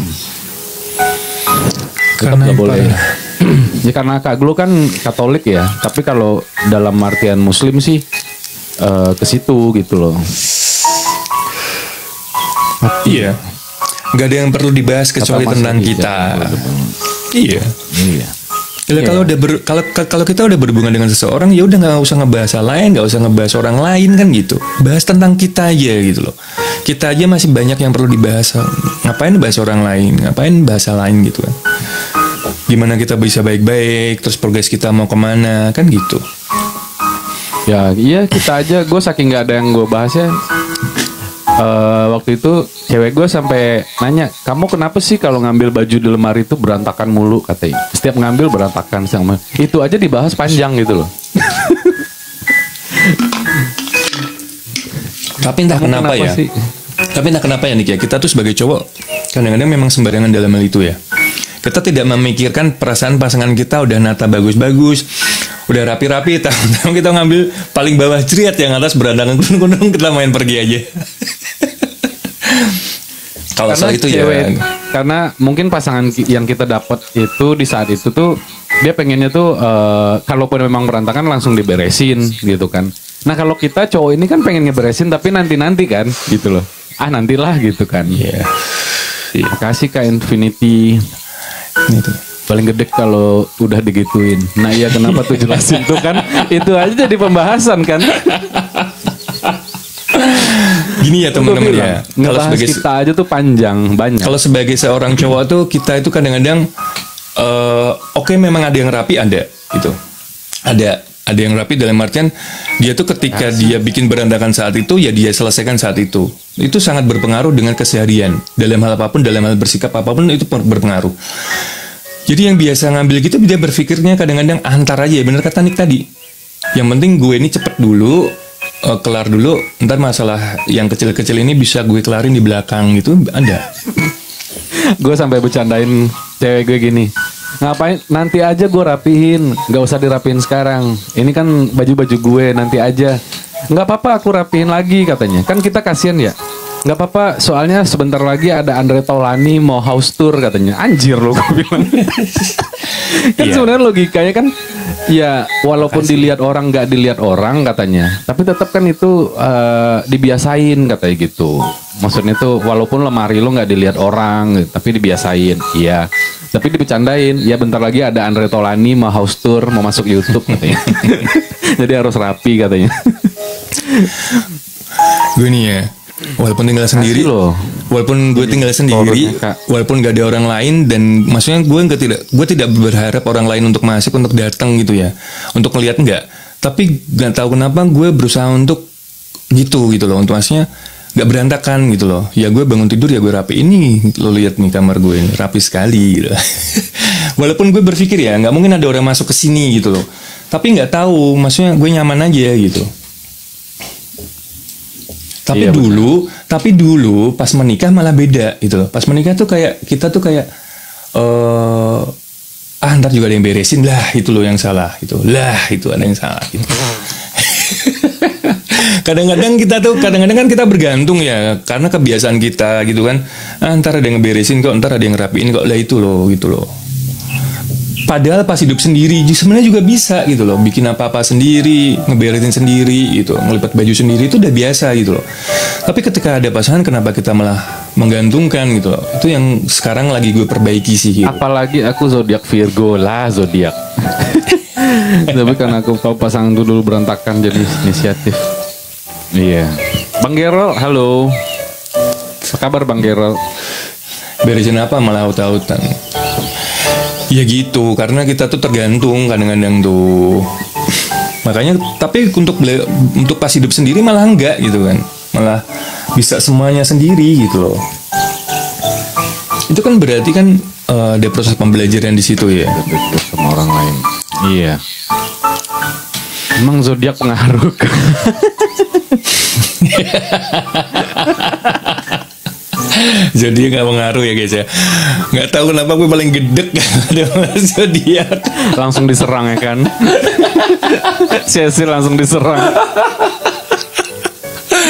Tetap Karena nggak boleh. ipar. Ya karena Kak Glo kan Katolik ya, tapi kalau dalam artian Muslim sih ke situ gitu loh. Iya. Gak ada yang perlu dibahas kecuali Kata Mas tentang Edi, kita. jangan. Iya. Iya. Ya, kalau kita udah berhubungan dengan seseorang, ya udah nggak usah ngebahas hal lain, nggak usah ngebahas orang lain kan gitu. Bahas tentang kita aja gitu loh. Kita aja masih banyak yang perlu dibahas. Ngapain bahas orang lain? Ngapain bahas hal lain gitu kan? Gimana kita bisa baik-baik, terus progres kita mau kemana kan gitu. Ya iya kita aja, gue saking nggak ada yang gue bahas ya. Waktu itu cewek gue sampai nanya, kamu kenapa sih kalau ngambil baju di lemari itu berantakan mulu katanya. Setiap ngambil berantakan sama. Itu aja dibahas panjang gitu loh. Tapi entah kenapa ya. sih? Tapi entah kenapa ya Nick ya, kita tuh sebagai cowok kadang-kadang memang sembarangan dalam hal itu ya. Kita tidak memikirkan perasaan pasangan kita udah nata bagus-bagus, udah rapi-rapi, tahu kita ngambil paling bawah jeriat, yang atas berantakan kunung-kunung, kita main pergi aja. Kalau soal itu cewek, ya, karena mungkin pasangan yang kita dapat itu di saat itu tuh dia pengennya tuh kalaupun memang berantakan langsung diberesin gitu kan. Nah kalau kita cowok ini kan pengen ngeberesin tapi nanti kan gitu loh. Nantilah gitu kan. Iya. Makasih Kak Infinity. Gitu. Paling gede kalau udah digituin. Nah iya kenapa tuh jelasin tuh kan. Itu aja jadi pembahasan kan. Gini ya teman-teman ya. Kalau sebagai kita aja tuh panjang banyak. Kalau sebagai seorang cowok tuh kita itu kadang-kadang oke, memang ada yang rapi, ada gitu. Ada yang rapi dalam artian dia tuh ketika dia bikin berantakan saat itu ya dia selesaikan saat itu. Itu sangat berpengaruh dengan keseharian. Dalam hal apapun, dalam hal bersikap apapun itu berpengaruh. Jadi yang biasa ngambil gitu dia berpikirnya kadang-kadang antar aja ya, bener kata Nick tadi. Yang penting gue ini cepet dulu, kelar dulu, ntar masalah yang kecil-kecil ini bisa gue kelarin di belakang gitu, ada. Gue sampai bercandain cewek gue gini, ngapain nanti aja gue rapihin, nggak usah dirapihin sekarang, ini kan baju-baju gue, nanti aja. Nggak apa-apa aku rapihin lagi katanya, kan kita kasihan ya. Nggak apa-apa, soalnya sebentar lagi ada Andre Taulani mau house tour katanya. Anjir loh gue bilang. Kan sebenarnya logikanya kan ya walaupun dilihat orang nggak dilihat orang katanya, tapi tetap kan itu dibiasain katanya gitu. Maksudnya tuh walaupun lemari lo nggak dilihat orang, tapi dibiasain. Iya. Tapi dibecandain, ya bentar lagi ada Andre Taulani mau house tour, mau masuk YouTube katanya. Jadi harus rapi katanya. Gue nih ya, walaupun tinggal sendiri loh, walaupun gue tinggal sendiri, walaupun gak ada orang lain, dan maksudnya gue tidak berharap orang lain untuk masuk, untuk datang gitu ya, untuk ngeliat enggak. Tapi gak tahu kenapa gue berusaha untuk gitu loh, untuk maksudnya gak berantakan gitu loh. Ya gue bangun tidur ya gue rapi. Ini lo lihat nih kamar gue ini rapi sekali gitu. Walaupun gue berpikir ya nggak mungkin ada orang masuk ke sini gitu loh. Tapi nggak tahu, maksudnya gue nyaman aja gitu. Tapi dulu pas menikah malah beda gitu loh. Pas menikah tuh kayak kita tuh kayak ntar juga ada yang beresin lah, itu loh yang salah itu. Lah itu ada yang salah gitu. Kadang-kadang kan kita bergantung ya karena kebiasaan kita gitu kan. Ntar ada yang ngeberesin kok, ntar ada yang ngerapiin kok. Lah itu loh gitu loh. Padahal pas hidup sendiri sebenarnya juga bisa gitu loh, bikin apa-apa sendiri, ngeberesin sendiri gitu, ngelipat baju sendiri itu udah biasa gitu loh. Tapi ketika ada pasangan, kenapa kita malah menggantungkan gitu loh? Itu yang sekarang lagi gue perbaiki sih gitu. Apalagi aku zodiak Virgo lah, zodiak. Tapi karena aku tahu pasangan itu dulu berantakan jadi inisiatif. Iya. Bang Gerol, halo. Apa kabar Bang Gerol? Beresin apa malah aut-autan. Ya gitu, karena kita tuh tergantung kadang-kadang tuh. Makanya, tapi untuk pas hidup sendiri malah enggak gitu kan. Malah bisa semuanya sendiri gitu loh. Itu kan berarti kan ada proses pembelajaran di situ ya. Dekat sama orang lain. Iya. Emang zodiak pengaruh. Zodiak gak mengaruh ya guys ya. Gak tahu kenapa gue paling gedek ada zodiak. Langsung diserang ya kan. Cecil langsung diserang.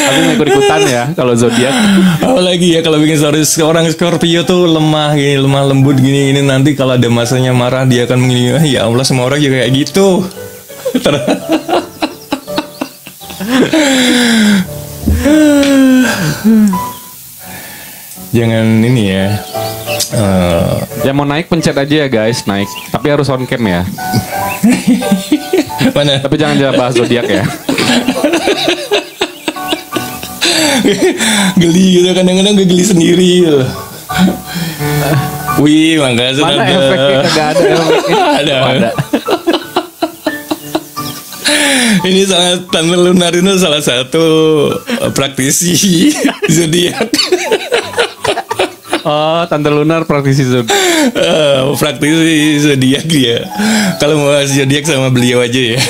Aku gak ikut-ikutan ya kalau zodiak. Apalagi ya kalau bikin story orang Scorpio tuh lemah gini, lemah lembut gini. Ini nanti kalau ada masanya marah dia akan begini. Ya Allah, semua orang juga kayak gitu. jangan ini ya. Ya mau naik pencet aja ya guys, naik. Tapi harus on cam ya. Mana? Tapi jangan bahas zodiak ya. Geli gitu, kadang-kadang gue geli sendiri gitu. Wih, makasih. Mana efeknya? Kagak ada efeknya. Ada. Ini sangat Tante Lunar itu salah satu praktisi zodiak. Oh, Tante Lunar praktisi zodiak. Praktisi zodiak dia. Kalau mau zodiak sama beliau aja ya.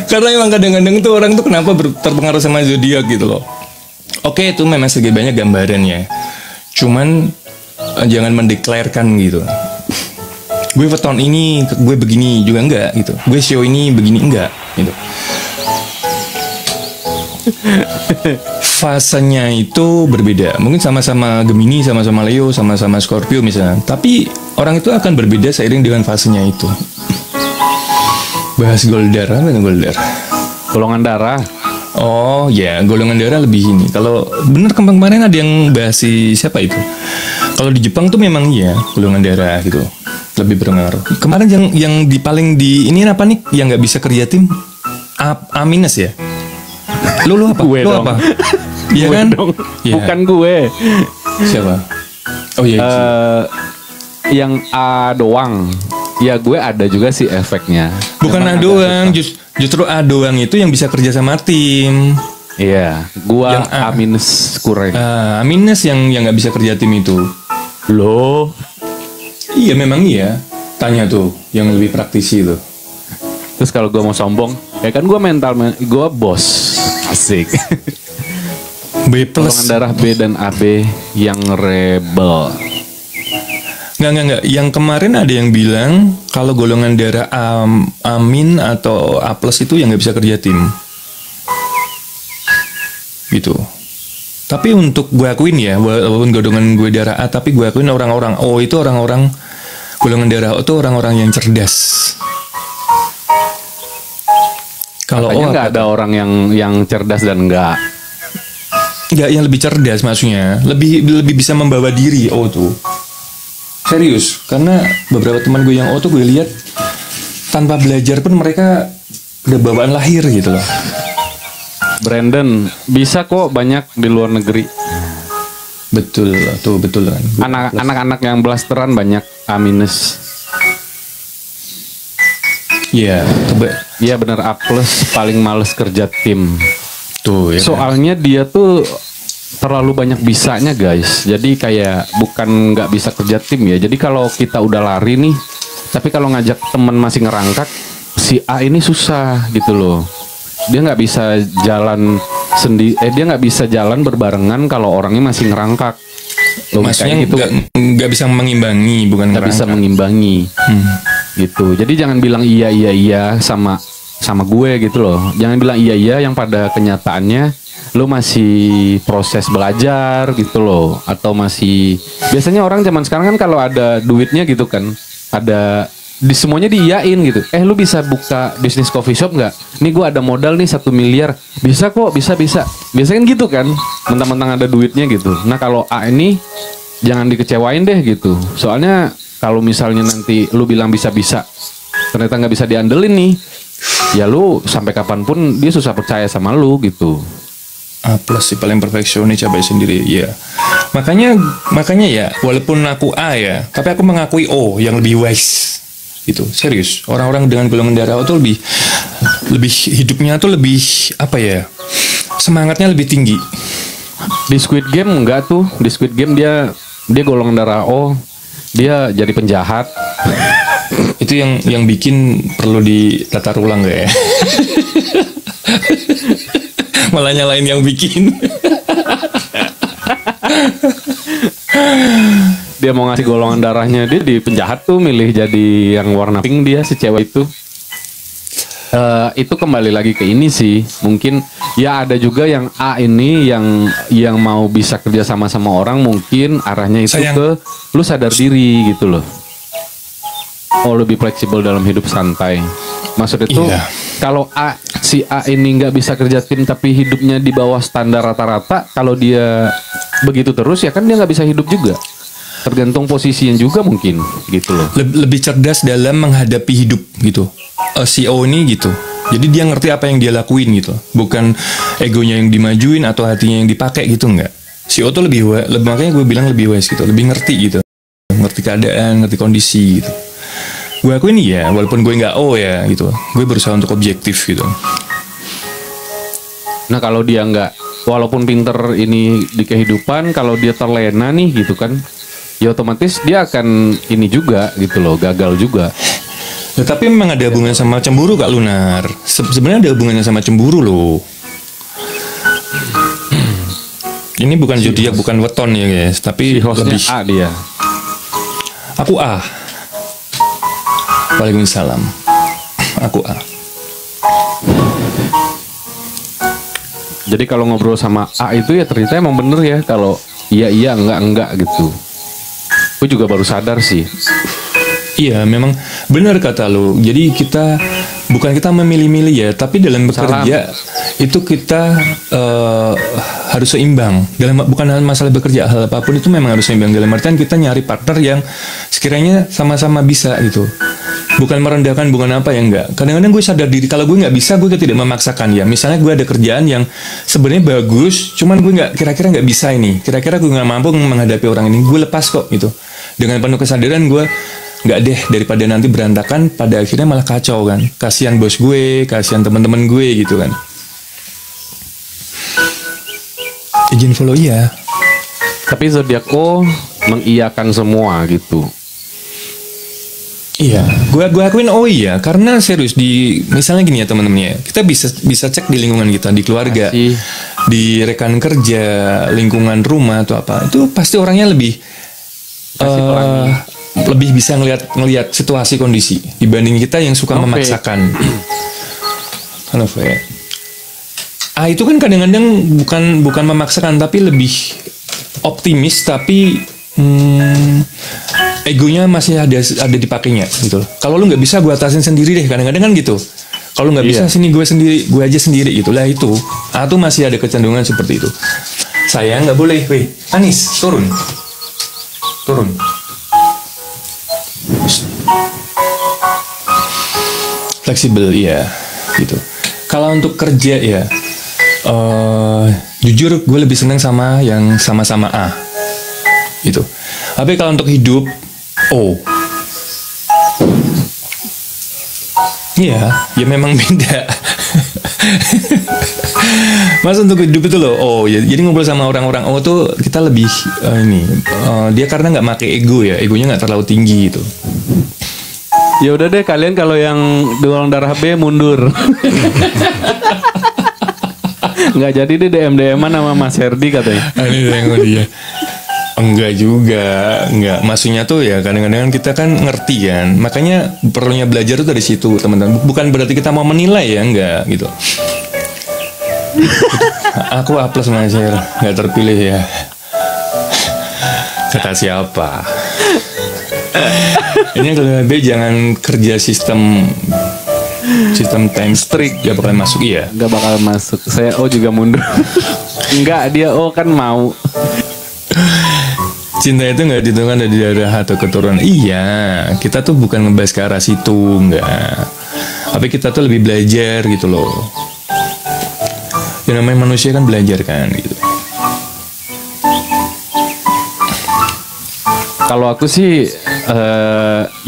Karena emang kadang-kadang tuh orang tuh kenapa terpengaruh sama zodiak gitu loh. Oke, itu memang sedikit banyak gambarannya. Cuman jangan mendeklarkan gitu. Gue tahun ini gue begini juga enggak gitu. Gue show ini begini enggak gitu. Fasenya itu berbeda. Mungkin sama-sama Gemini, sama-sama Leo, sama-sama Scorpio misalnya. Tapi orang itu akan berbeda seiring dengan fasenya itu. Bahas Goldar, apa itu Goldar? Golongan darah. Oh ya, golongan darah lebih ini. Kalau bener kemarin ada yang bahas siapa itu? Kalau di Jepang tuh memang iya golongan darah gitu lebih berpengaruh. Kemarin yang paling di ini apa nih? Yang nggak bisa kerja tim? A minus ya? Lu apa? Gue Lu dong. apa? Iya kan? Dong. Ya. Bukan gue. Siapa? Oh iya. Yang A doang. Ya gue ada juga sih efeknya. Bukan A Memang doang, agak susah. justru A doang itu yang bisa kerja sama tim. Iya, gua Yang A. A minus kurang. A minus yang nggak bisa kerja tim itu. Loh, Iya memang iya. Tanya tuh yang lebih praktisi itu. terus kalau gua mau sombong, ya kan gua gua bos. Asik. B Golongan plus. darah B dan AB yang rebel. Nggak. Yang kemarin ada yang bilang kalau golongan darah A min atau A plus itu yang nggak bisa kerja tim. Gitu. Tapi untuk gue akuin ya, walaupun golongan gue darah A, tapi gue akuin orang-orang O itu orang-orang golongan darah O itu orang-orang yang cerdas. Kalau O Katanya nggak apa? ada orang yang cerdas dan enggak. Nggak, yang lebih cerdas maksudnya, lebih bisa membawa diri O tuh. Serius, karena beberapa teman gue yang O tuh gue lihat tanpa belajar pun mereka udah bawaan lahir gitu loh. Brandon bisa kok banyak di luar negeri. Betul tuh, betul kan. Anak-anak yang blasteran banyak A minus. Iya, Iya bener, A plus paling males kerja tim. tuh ya. Soalnya dia tuh terlalu banyak bisanya guys. Jadi kayak bukan nggak bisa kerja tim ya. Jadi kalau kita udah lari nih, tapi kalau ngajak temen masih ngerangkak, si A ini susah gitu loh. Dia nggak bisa jalan dia nggak bisa jalan berbarengan kalau orangnya masih ngerangkak. Maksudnya gitu. nggak bisa mengimbangi, bukan Nggak bisa ngerangkak. mengimbangi. Gitu. Jadi jangan bilang iya sama gue gitu loh. Jangan bilang iya yang pada kenyataannya lu masih proses belajar gitu loh, atau masih biasanya orang zaman sekarang kan kalau ada duitnya gitu kan, ada di semuanya diiyain gitu. Lu bisa buka bisnis coffee shop nggak? Nih gue ada modal nih 1 miliar. Bisa kok, bisa. Biasanya kan gitu kan, mentang-mentang ada duitnya gitu. Nah kalau A ini jangan dikecewain deh gitu. Soalnya kalau misalnya nanti lu bilang bisa, ternyata nggak bisa diandelin nih, ya lu sampai kapanpun dia susah percaya sama lu gitu. A plus sih paling perfeksionis, capai sendiri ya. Makanya ya, walaupun aku A ya, tapi aku mengakui O yang lebih wise. Gitu, serius. Orang-orang dengan golongan darah O tuh lebih hidupnya tuh lebih apa ya? Semangatnya lebih tinggi. Di Squid Game enggak tuh. Di Squid Game dia golongan darah O, dia jadi penjahat. Itu yang bikin perlu ditatar ulang gak ya? Malah nyalain yang bikin. Dia mau ngasih golongan darahnya, dia di penjahat tuh milih jadi yang warna pink dia si cewek itu. Itu kembali lagi ke ini sih, mungkin ya ada juga yang A ini yang mau bisa kerja sama orang, mungkin arahnya itu ke lu sadar diri gitu loh. Oh lebih fleksibel dalam hidup santai. Maksud itu kalau si A ini nggak bisa kerja tim tapi hidupnya di bawah standar rata-rata, kalau dia begitu terus ya kan dia nggak bisa hidup juga. Tergantung posisinya juga mungkin gitu loh. Lebih cerdas dalam menghadapi hidup gitu. Si O ini gitu. Jadi dia ngerti apa yang dia lakuin gitu. Bukan egonya yang dimajuin atau hatinya yang dipakai gitu, enggak. Si O tuh lebih makanya gue bilang lebih wise gitu, lebih ngerti gitu. Ngerti keadaan, ngerti kondisi gitu. Gue akuin iya, walaupun gue nggak O ya gitu. Gue berusaha untuk objektif gitu. Nah kalau dia nggak, walaupun pinter ini di kehidupan, kalau dia terlena nih gitu kan, ya otomatis dia akan ini juga gitu loh, gagal juga. Ya, tapi memang ada hubungan sama cemburu Kak Lunar. Sebenarnya ada hubungannya sama cemburu loh. Ini bukan zodiak, bukan weton ya guys, tapi lebih A dia. Aku A. Waalaikumsalam. Aku A. Jadi kalau ngobrol sama A itu ya ternyata emang bener ya, kalau iya enggak gitu. Gue juga baru sadar sih. Iya, memang benar kata lo. Jadi bukan kita memilih-milih ya, tapi dalam bekerja itu kita harus seimbang. Bukan masalah bekerja, hal apapun itu memang harus seimbang. Dalam artian kita nyari partner yang sekiranya sama-sama bisa gitu. Bukan merendahkan, bukan apa ya, enggak. Kadang-kadang gue sadar diri kalau gue nggak bisa, gue tidak memaksakan ya. Misalnya gue ada kerjaan yang sebenarnya bagus, cuman gue kira-kira nggak bisa ini. Kira-kira gue nggak mampu menghadapi orang ini. Gue lepas kok gitu. Dengan penuh kesadaran gue nggak deh, daripada nanti berantakan pada akhirnya malah kacau kan. Kasihan bos gue, kasihan teman-teman gue gitu kan. Izin follow iya. Tapi zodiak O mengiyakan semua gitu. Iya, gue akuin oh iya, karena serius misalnya gini ya teman-teman ya, kita bisa cek di lingkungan kita, di keluarga, di rekan kerja, lingkungan rumah atau apa, itu pasti orangnya lebih bisa ngelihat situasi kondisi dibanding kita yang suka memaksakan. Halo Fe. Itu kan kadang-kadang bukan memaksakan tapi lebih optimis, tapi egonya masih ada dipakainya gitu. Kalau lu nggak bisa, gue atasin sendiri deh. Kadang-kadang kan gitu. Kalau nggak bisa, sini gue aja sendiri gitu. Lah itu, tuh masih ada kecenderungan seperti itu. Saya nggak boleh, weh. Anis, turun. Fleksibel, iya, gitu. Kalau untuk kerja ya, jujur gue lebih seneng sama yang sama-sama A, gitu. Tapi kalau untuk hidup, iya, ya memang beda. Mas untuk hidup itu loh, ya, jadi ngobrol sama orang-orang tuh kita lebih dia karena nggak pakai ego ya, egonya nggak terlalu tinggi gitu. Ya udah deh, kalian kalau yang golongan darah B mundur. Nggak jadi deh DM-an sama Mas Herdi katanya. Ini yang dia. Enggak juga, enggak. Maksudnya tuh ya kadang-kadang kita kan ngerti kan. Makanya perlunya belajar tuh dari situ, teman-teman. Bukan berarti kita mau menilai ya, enggak gitu. Aku A+ Mas Her, enggak terpilih ya. Kata siapa? Ini kalau B jangan kerja sistem time strict, gak bakal masuk. Iya, gak bakal masuk. Saya O juga mundur. Enggak, dia O kan mau. Cinta itu nggak ditentukan dari darah atau keturunan. Iya, kita tuh bukan ngebahas ke arah situ, nggak. Tapi kita tuh lebih belajar gitu loh. Yang namanya manusia kan belajar kan gitu. Kalau aku sih,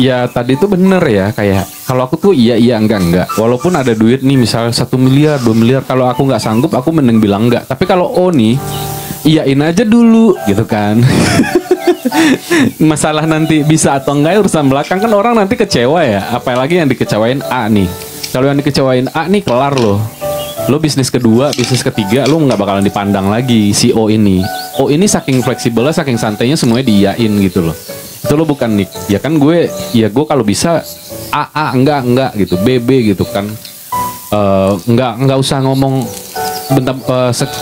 ya tadi tuh bener ya, kayak kalau aku tuh iya enggak. Walaupun ada duit nih, misalnya 1 miliar, 2 miliar, kalau aku nggak sanggup, aku mending bilang enggak. Tapi kalau O nih, iyain aja dulu gitu kan. Masalah nanti bisa atau enggak urusan belakang, kan orang nanti kecewa ya. Apalagi yang dikecewain A nih. Kalau yang dikecewain A nih kelar loh. Lo bisnis kedua, bisnis ketiga lo nggak bakalan dipandang lagi si O ini. O ini saking fleksibelnya, saking santainya semuanya diiyain gitu loh. Itu lo bukan Nick. Ya kan gue kalau bisa A enggak gitu, B gitu kan. Nggak usah ngomong bentar,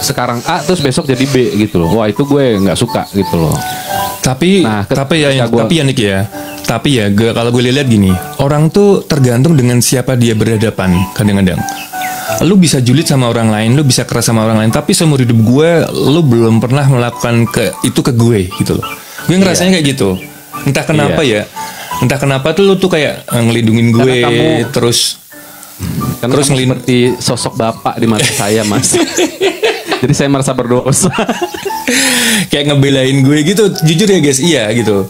sekarang A terus besok jadi B gitu loh. Wah itu gue nggak suka gitu loh. Tapi ya Nick ya, Tapi ya, kalau gue lihat gini, orang tuh tergantung dengan siapa dia berhadapan kadang-kadang. Lu bisa julid sama orang lain, lu bisa keras sama orang lain, tapi seumur hidup gue, lu belum pernah melakukan itu ke gue gitu loh. Gue ngerasanya kayak gitu. Entah kenapa ya, entah kenapa tuh lu tuh kayak ngelindungin gue, terus kamu seperti sosok bapak di mata saya, Mas. Jadi saya merasa berdosa. Kayak ngebelain gue gitu, jujur ya guys, iya gitu.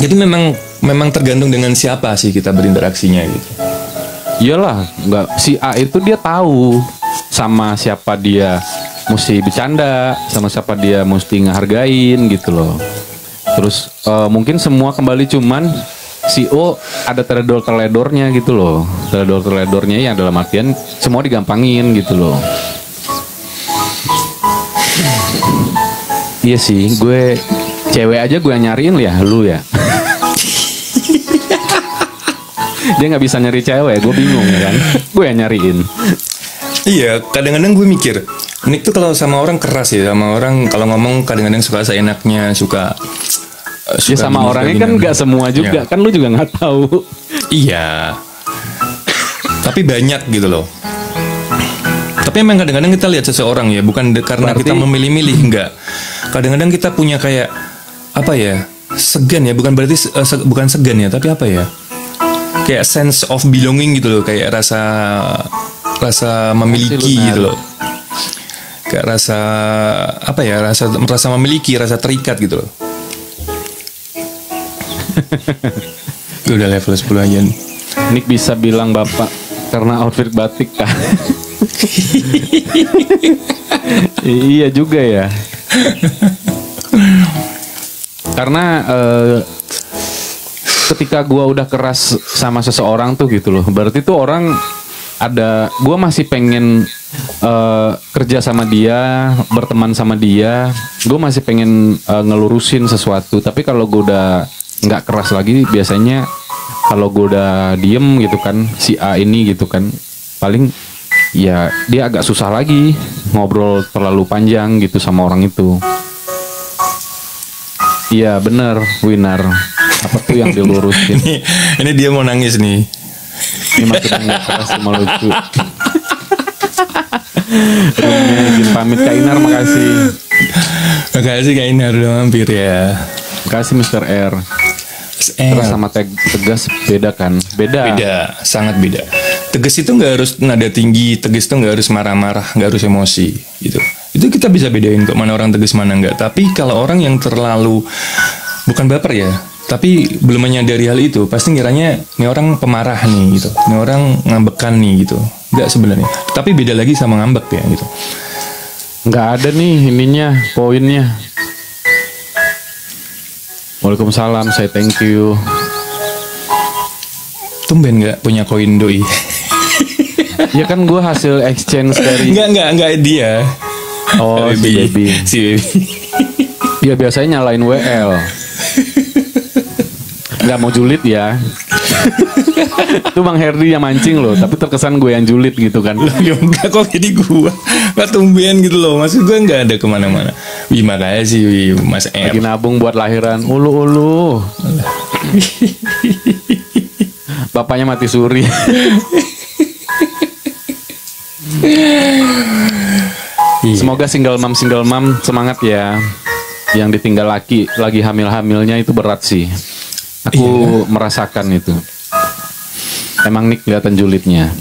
Jadi memang tergantung dengan siapa sih kita berinteraksinya gitu. Iyalah, nggak, si A itu dia tahu sama siapa dia mesti bercanda, sama siapa dia mesti ngehargain gitu loh. Terus mungkin semua kembali cuman si O ada teledor-teledornya gitu loh. Teledor-teledornya yang dalam artian semua digampangin gitu loh. Iya sih, gue cewek aja gue nyariin ya, lu ya. Dia nggak bisa nyari cewek, gue bingung ya kan. Gue yang nyariin. Iya, kadang-kadang gue mikir, Nick tuh kalau sama orang keras ya, sama orang kalau ngomong kadang-kadang suka seenaknya, suka ya sama orangnya kan nggak semua juga, kan lu juga nggak tahu. Iya. Tapi banyak gitu loh. Tapi emang kadang-kadang kita lihat seseorang ya, bukan karena kita memilih-milih, enggak. Kadang-kadang kita punya kayak apa ya, segan ya, bukan berarti bukan segan ya, tapi apa ya, kayak sense of belonging gitu loh, kayak rasa memiliki gitu loh, kayak rasa apa ya, rasa memiliki, rasa terikat gitu loh. Udah level 10 aja nih. Nick bisa bilang bapak karena outfit batik kan. Iya juga ya. Karena ketika gua udah keras sama seseorang tuh gitu loh, berarti tuh orang ada, gua masih pengen kerja sama dia, berteman sama dia, gua masih pengen ngelurusin sesuatu. Tapi kalau gua udah nggak keras lagi, biasanya kalau gua udah diem gitu kan, si A ini gitu kan, paling ya dia agak susah lagi ngobrol terlalu panjang gitu sama orang itu. Iya bener, Winar. Apa tuh yang dilurusin? Ini dia mau nangis nih. Ini maksudnya nggak keras, cuma lucu. Rumnya izin pamit, Kak Inar, makasih. Makasih Kak Inar udah mampir ya. Makasih Mr. R. Keras sama tegas beda kan? Beda, sangat beda. Tegas itu nggak harus nada tinggi, tegas itu nggak harus marah-marah, nggak harus emosi gitu. Itu kita bisa bedain kok mana orang tegas mana enggak. Tapi kalau orang yang terlalu, bukan baper ya, tapi belum menyadari hal itu, pasti ngiranya ini orang pemarah nih gitu, ini orang ngambekan nih gitu. Enggak sebenarnya. Tapi beda lagi sama ngambek ya gitu. Nggak ada nih ininya, poinnya. Waalaikumsalam, saya thank you. Tumben nggak punya koin doi. Ya kan gue hasil exchange dari. Enggak dia. Oh, si baby. Ya biasanya nyalain WL. Nggak mau julid ya. Itu Bang Herdi yang mancing loh, tapi terkesan gue yang julid gitu kan. Ya enggak kok, jadi gue nggak tumben gitu loh. Maksud gue nggak ada kemana-mana. Wih, makasih Mas R. Lagi nabung buat lahiran. Ulu. Bapaknya mati suri. Semoga single mom semangat ya. Yang ditinggal lagi hamil-hamilnya itu berat sih. Aku merasakan itu. Emang Nick kelihatan julidnya.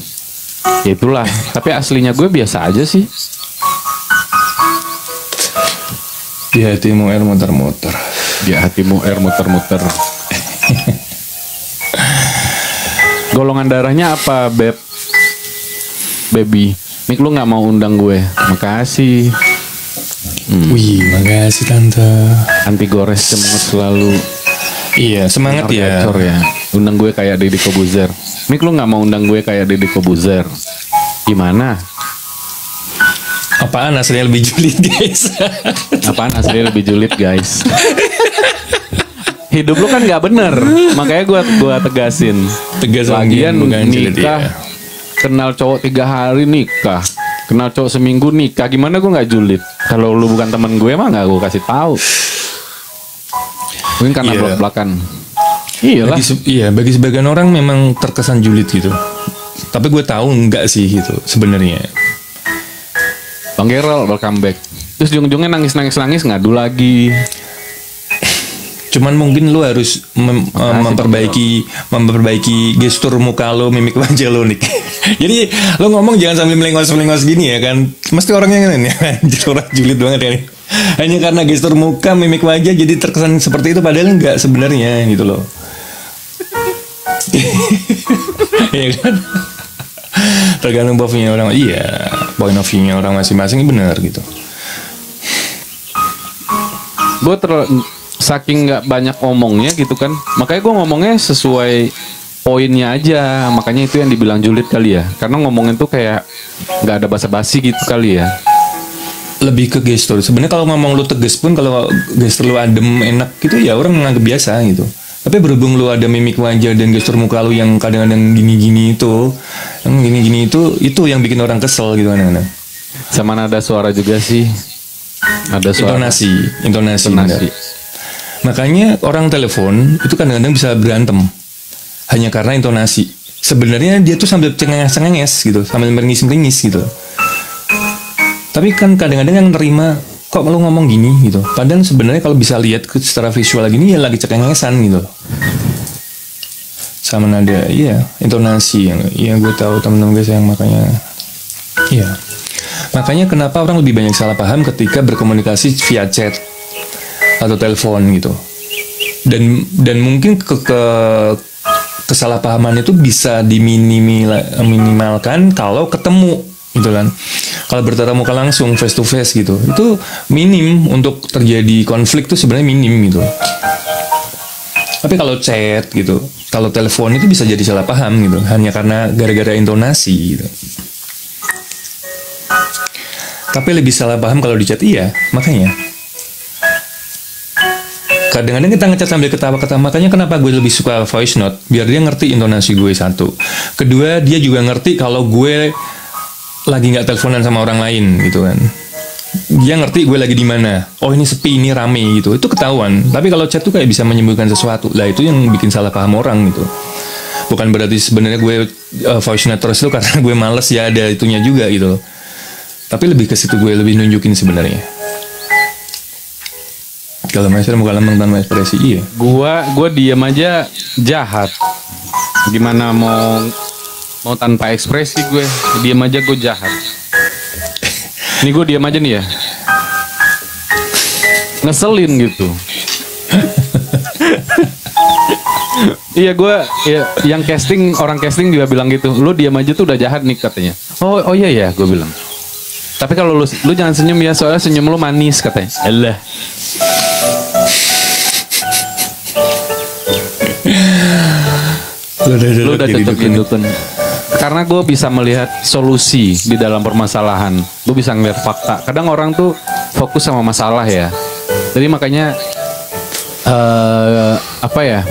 Ya itulah. Tapi aslinya gue biasa aja sih. Di hatimu air muter-muter. Di hatimu air muter-muter. Golongan darahnya apa, Beb? Baby. Nick lu gak mau undang gue. Makasih. Wih, makasih Tante. Anti gores semangat selalu. Iya, semangat ya. Undang gue kayak Deddy Kobuzer. Nick lu gak mau undang gue kayak Deddy Kobuzer. Gimana? Apaan aslinya lebih julid guys? Apaan aslinya lebih julid guys? Hidup lu kan gak bener. Makanya gue tegasin. Lagian nikah, kenal cowok 3 hari nikah, kenal cowok seminggu nikah, gimana gue nggak julid? Kalau lu bukan temen gue mah nggak gue kasih tahu. Mungkin karena belak-belakan. Iyalah. Bagi sebagian orang memang terkesan julid gitu. Tapi gue tahu enggak sih gitu sebenarnya. Bang Gerald welcome back. Terus ujung-ujungnya nangis ngadu lagi. Cuman mungkin lu harus memperbaiki gestur muka lo, mimik wajah lo nih. Jadi lo ngomong jangan sambil melengos-melengos gini ya kan. Mesti orangnya kan ya, orang julid banget ya nih. Hanya karena gestur muka, mimik wajah jadi terkesan seperti itu padahal enggak sebenarnya gitu loh. Iya kan? Tergantung point orang. Iya, point of view-nya orang masing-masing benar gitu. Gue saking nggak banyak ngomongnya gitu kan, makanya gue ngomongnya sesuai poinnya aja. Makanya itu yang dibilang julid kali ya, karena ngomongin tuh kayak nggak ada basa-basi gitu kali ya. Lebih ke gestur. Sebenarnya kalau ngomong lu tegas pun, kalau gestur lu adem enak gitu ya orang menganggap biasa gitu. Tapi berhubung lu ada mimik wajah dan gestur muka lu yang kadang-kadang gini-gini itu, yang gini-gini itu yang bikin orang kesel gitu kadang-kadang. Sama nada suara juga sih. Ada suara. Intonasi. Makanya orang telepon itu kadang-kadang bisa berantem hanya karena intonasi. Sebenarnya dia tuh sambil cengenges gitu, sambil meringis-meringis gitu. Tapi kan kadang-kadang yang nerima, kok lu ngomong gini gitu. Padahal sebenarnya kalau bisa lihat secara visual gini ya lagi cengengesan gitu. Sama nada, iya, intonasi yang, iya gue tahu teman-teman guys yang makanya, iya. Makanya kenapa orang lebih banyak salah paham ketika berkomunikasi via chat atau telepon gitu. Dan mungkin kesalahpahaman itu bisa diminimalkan kalau ketemu gitu kan. Kalau bertatap muka langsung face to face gitu, itu minim untuk terjadi konflik tuh sebenarnya minim gitu. Tapi kalau chat gitu, kalau telepon itu bisa jadi salah paham gitu, hanya karena gara-gara intonasi gitu. Tapi lebih salah paham kalau di chat, iya, makanya. Kadang-kadang kita ngechat sambil ketawa-ketawa, makanya kenapa gue lebih suka voice note, biar dia ngerti intonasi gue satu. Kedua, dia juga ngerti kalau gue lagi nggak teleponan sama orang lain gitu kan. Dia ngerti gue lagi di mana. Oh ini sepi, ini rame gitu. Itu ketahuan. Tapi kalau chat tuh kayak bisa menyembunyikan sesuatu. Lah itu yang bikin salah paham orang gitu. Bukan berarti sebenarnya gue voice note terus tuh karena gue males ya, ada itunya juga gitu. Tapi lebih ke situ gue lebih nunjukin sebenarnya. Kalau masalah muka lambang tanpa ekspresi, iya. Gua diam aja jahat. Gimana mau tanpa ekspresi gue diam aja gue jahat. Ini gue diam aja nih ya. Ngeselin gitu. Iya gue ya, yang casting, orang casting juga bilang gitu. Lu diam aja tuh udah jahat nih katanya. Oh iya ya gue bilang. Tapi kalau lu jangan senyum ya, soalnya senyum lu manis katanya. Alah. Lu udah cocok hidupin. Karena gue bisa melihat solusi di dalam permasalahan. Gue bisa ngeliat fakta. Kadang orang tuh fokus sama masalah ya. Jadi makanya apa ya?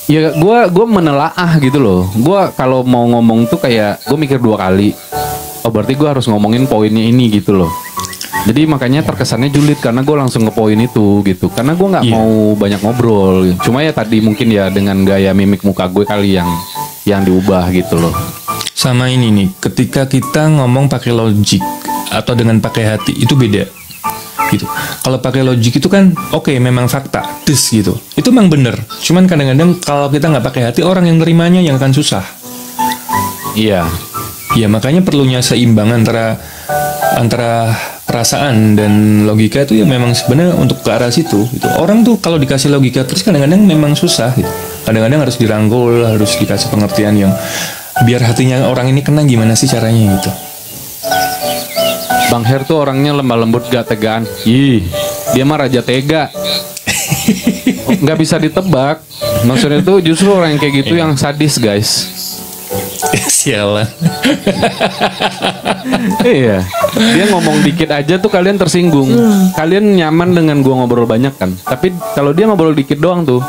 Ya gue menelaah gitu loh. Gue kalau mau ngomong tuh kayak gue mikir 2 kali. Oh berarti gue harus ngomongin poinnya ini gitu loh. Jadi makanya terkesannya julid karena gue langsung ke poin itu gitu. Karena gue nggak mau banyak ngobrol. Cuma ya tadi mungkin ya dengan gaya mimik muka gue kali yang diubah gitu loh. Sama ini nih, ketika kita ngomong pakai logik atau dengan pakai hati itu beda. Gitu. Kalau pakai logik itu kan oke, memang fakta, gitu. Itu memang bener. Cuman kadang-kadang kalau kita nggak pakai hati, orang yang nerimanya yang akan susah. Iya. Ya makanya perlunya seimbang antara perasaan dan logika itu ya memang sebenarnya untuk ke arah situ gitu. Orang tuh kalau dikasih logika terus kadang-kadang memang susah gitu. Kadang-kadang harus dirangkul, harus dikasih pengertian yang biar hatinya orang ini kena gimana sih caranya gitu. Bang Her tuh orangnya lemah lembut gak tegaan. Ih, dia mah raja tega. Nggak bisa ditebak. Maksudnya tuh justru orang yang kayak gitu yang sadis guys. Sialan. Iya. Dia ngomong dikit aja tuh kalian tersinggung. Kalian nyaman dengan gua ngobrol banyak kan. Tapi kalau dia ngobrol dikit doang tuh,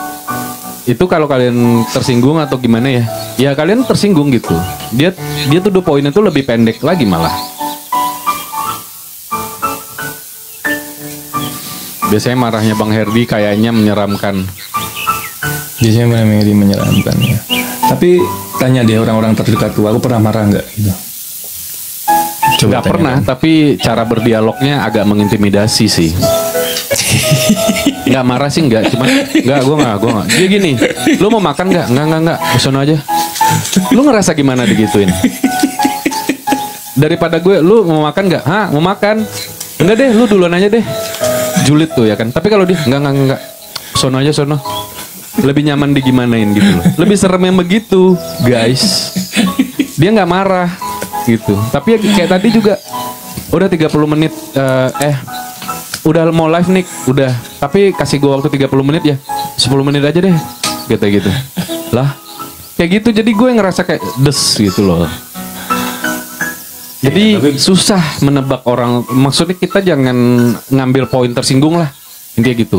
itu kalau kalian tersinggung atau gimana ya? Ya kalian tersinggung gitu. Dia tuh poinnya tuh lebih pendek lagi malah. Biasanya marahnya Bang Herdi kayaknya menyeramkan. Biasanya Mary menyeramkan ya. Tapi tanya deh orang-orang terdekat aku pernah marah nggak gitu. Nggak pernah, tapi cara berdialognya agak mengintimidasi sih. Nggak marah sih nggak, cuman gue nggak. Dia gini, lu mau makan nggak? Nggak, sono aja. Lu ngerasa gimana digituin? Daripada gue, lu mau makan nggak? Hah, mau makan? Enggak deh, lu duluan aja deh. Julid tuh ya kan. Tapi kalau dia nggak, sono aja sono. Lebih nyaman digimanain gitu loh. Lebih serem yang begitu, guys. Dia nggak marah gitu. Tapi ya, kayak tadi juga udah 30 menit udah mau live nih, udah. Tapi kasih gue waktu 30 menit ya. 10 menit aja deh. Gitu. Lah, kayak gitu jadi gue ngerasa kayak des gitu loh. Jadi susah menebak orang. Maksudnya kita jangan ngambil poin tersinggung lah. Intinya gitu.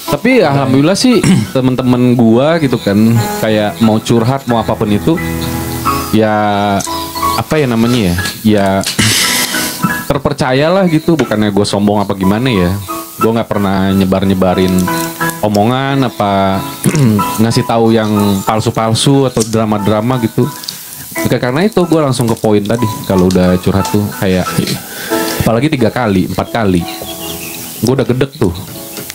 Tapi alhamdulillah sih temen-temen gua gitu kan, kayak mau curhat mau apapun itu, ya apa ya namanya ya terpercayalah gitu. Bukannya gue sombong apa gimana ya. Gue nggak pernah nyebarin omongan apa ngasih tahu yang palsu-palsu atau drama-drama gitu. Karena itu gue langsung ke poin tadi. Kalau udah curhat tuh kayak, apalagi 3 kali 4 kali gue udah gedek tuh.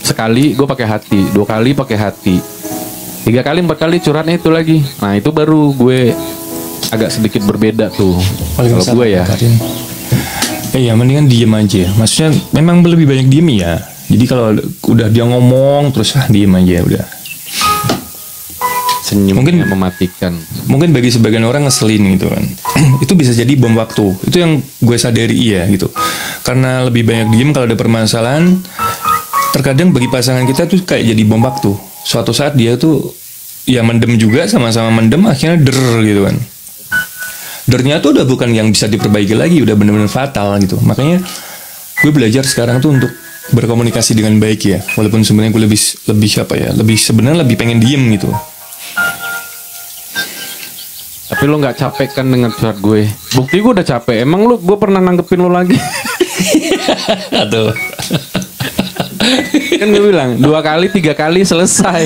Sekali gue pakai hati, 2 kali pakai hati, 3 kali 4 kali curhatnya itu lagi. Nah itu baru gue agak sedikit berbeda tuh. Kalau gue ya ya mendingan diem aja. Maksudnya memang lebih banyak diem ya. Jadi kalau udah dia ngomong terus diem aja udah. Senyum mungkin mematikan. Mungkin bagi sebagian orang ngeselin gitu kan. Itu bisa jadi bom waktu. Itu yang gue sadari iya gitu. Karena lebih banyak diem kalau ada permasalahan. Terkadang bagi pasangan kita tuh kayak jadi bom waktu. Suatu saat dia tuh ya mendem juga, sama-sama mendem, akhirnya gitu kan. Dernya tuh udah bukan yang bisa diperbaiki lagi, udah benar-benar fatal gitu. Makanya gue belajar sekarang tuh untuk berkomunikasi dengan baik ya. Walaupun sebenarnya gue sebenarnya lebih pengen diem gitu. Tapi lo nggak capek kan dengan curhat gue? Bukti gue udah capek. Emang gue pernah nanggepin lo lagi? Aduh. Kan gue bilang 2 kali 3 kali selesai.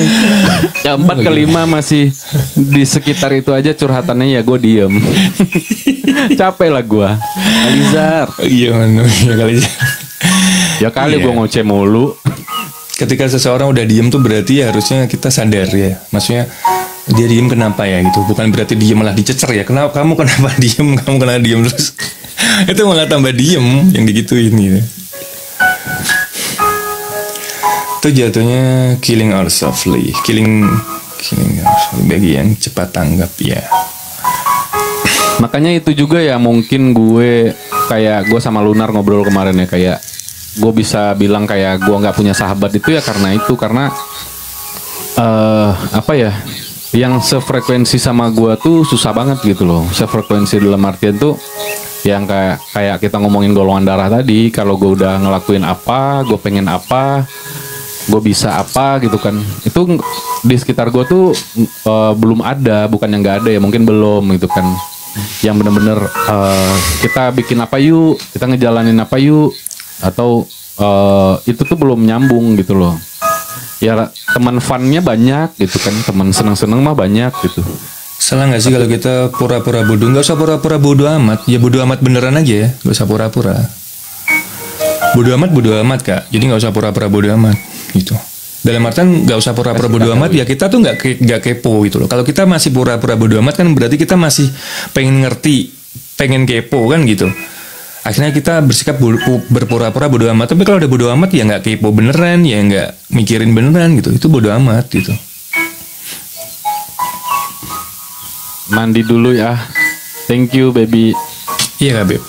Ya 4 ke 5 masih di sekitar itu aja curhatannya, ya gue diem. Capek lah gue. Alizar. Iya kali. Ya kali gue ngoceh mulu. Ketika seseorang udah diem tuh berarti ya harusnya kita sadar ya. Maksudnya dia diem kenapa ya gitu. Bukan berarti diem malah dicecer ya. Kamu kenapa diem? Kamu kenapa diem terus? Itu malah tambah diem yang digituin gitu. Itu jatuhnya killing ourselves, killing bagi yang cepat tanggap ya. Makanya itu juga ya mungkin gue sama Lunar ngobrol kemarin ya, kayak gue bisa bilang kayak gue nggak punya sahabat itu ya karena apa ya, yang sefrekuensi sama gue tuh susah banget gitu loh. Sefrekuensi dalam artian tuh yang kayak kita ngomongin golongan darah tadi. Kalau gue udah ngelakuin apa, gue pengen apa, gue bisa apa gitu kan, itu di sekitar gue tuh belum ada. Bukan yang nggak ada ya, mungkin belum gitu kan. Yang bener-bener kita bikin apa yuk, kita ngejalanin apa yuk, atau itu tuh belum nyambung gitu loh. Ya teman funnya banyak gitu kan, teman seneng-seneng mah banyak gitu. Salah nggak sih kalau kita pura-pura bodoh? Nggak usah pura-pura bodoh amat, ya bodoh amat beneran aja ya, nggak usah pura-pura. Bodoh amat kak, jadi nggak usah pura-pura bodoh amat gitu. Dalam artian nggak usah pura-pura bodoh amat ya, kita tuh nggak kepo gitu loh. Kalau kita masih pura-pura bodoh amat kan berarti kita masih pengen ngerti, pengen kepo kan gitu. Akhirnya kita bersikap berpura-pura bodoh amat. Tapi kalau udah bodoh amat ya nggak kepo beneran, ya nggak mikirin beneran gitu. Itu bodoh amat gitu. Mandi dulu ya. Thank you baby. Iya kak Beb.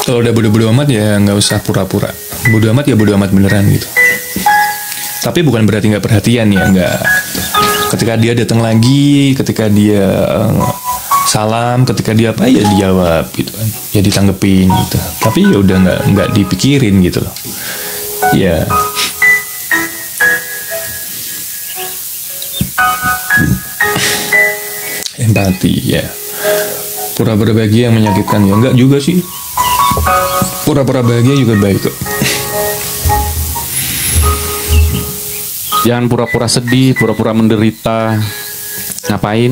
Kalau udah bodoh-bodoh amat ya nggak usah pura-pura. Bodoh amat ya bodoh amat beneran gitu. Tapi bukan berarti nggak perhatian ya, nggak. Ketika dia datang lagi, ketika dia salam, ketika dia apa ya dijawab gitu kan, ya ditanggepin gitu. Tapi ya udah nggak dipikirin gitu loh. Ya. Empati ya. Pura-pura bahagia yang menyakitkan ya enggak juga sih. Pura-pura bahagia juga baik kok. Jangan pura-pura sedih, pura-pura menderita. Ngapain?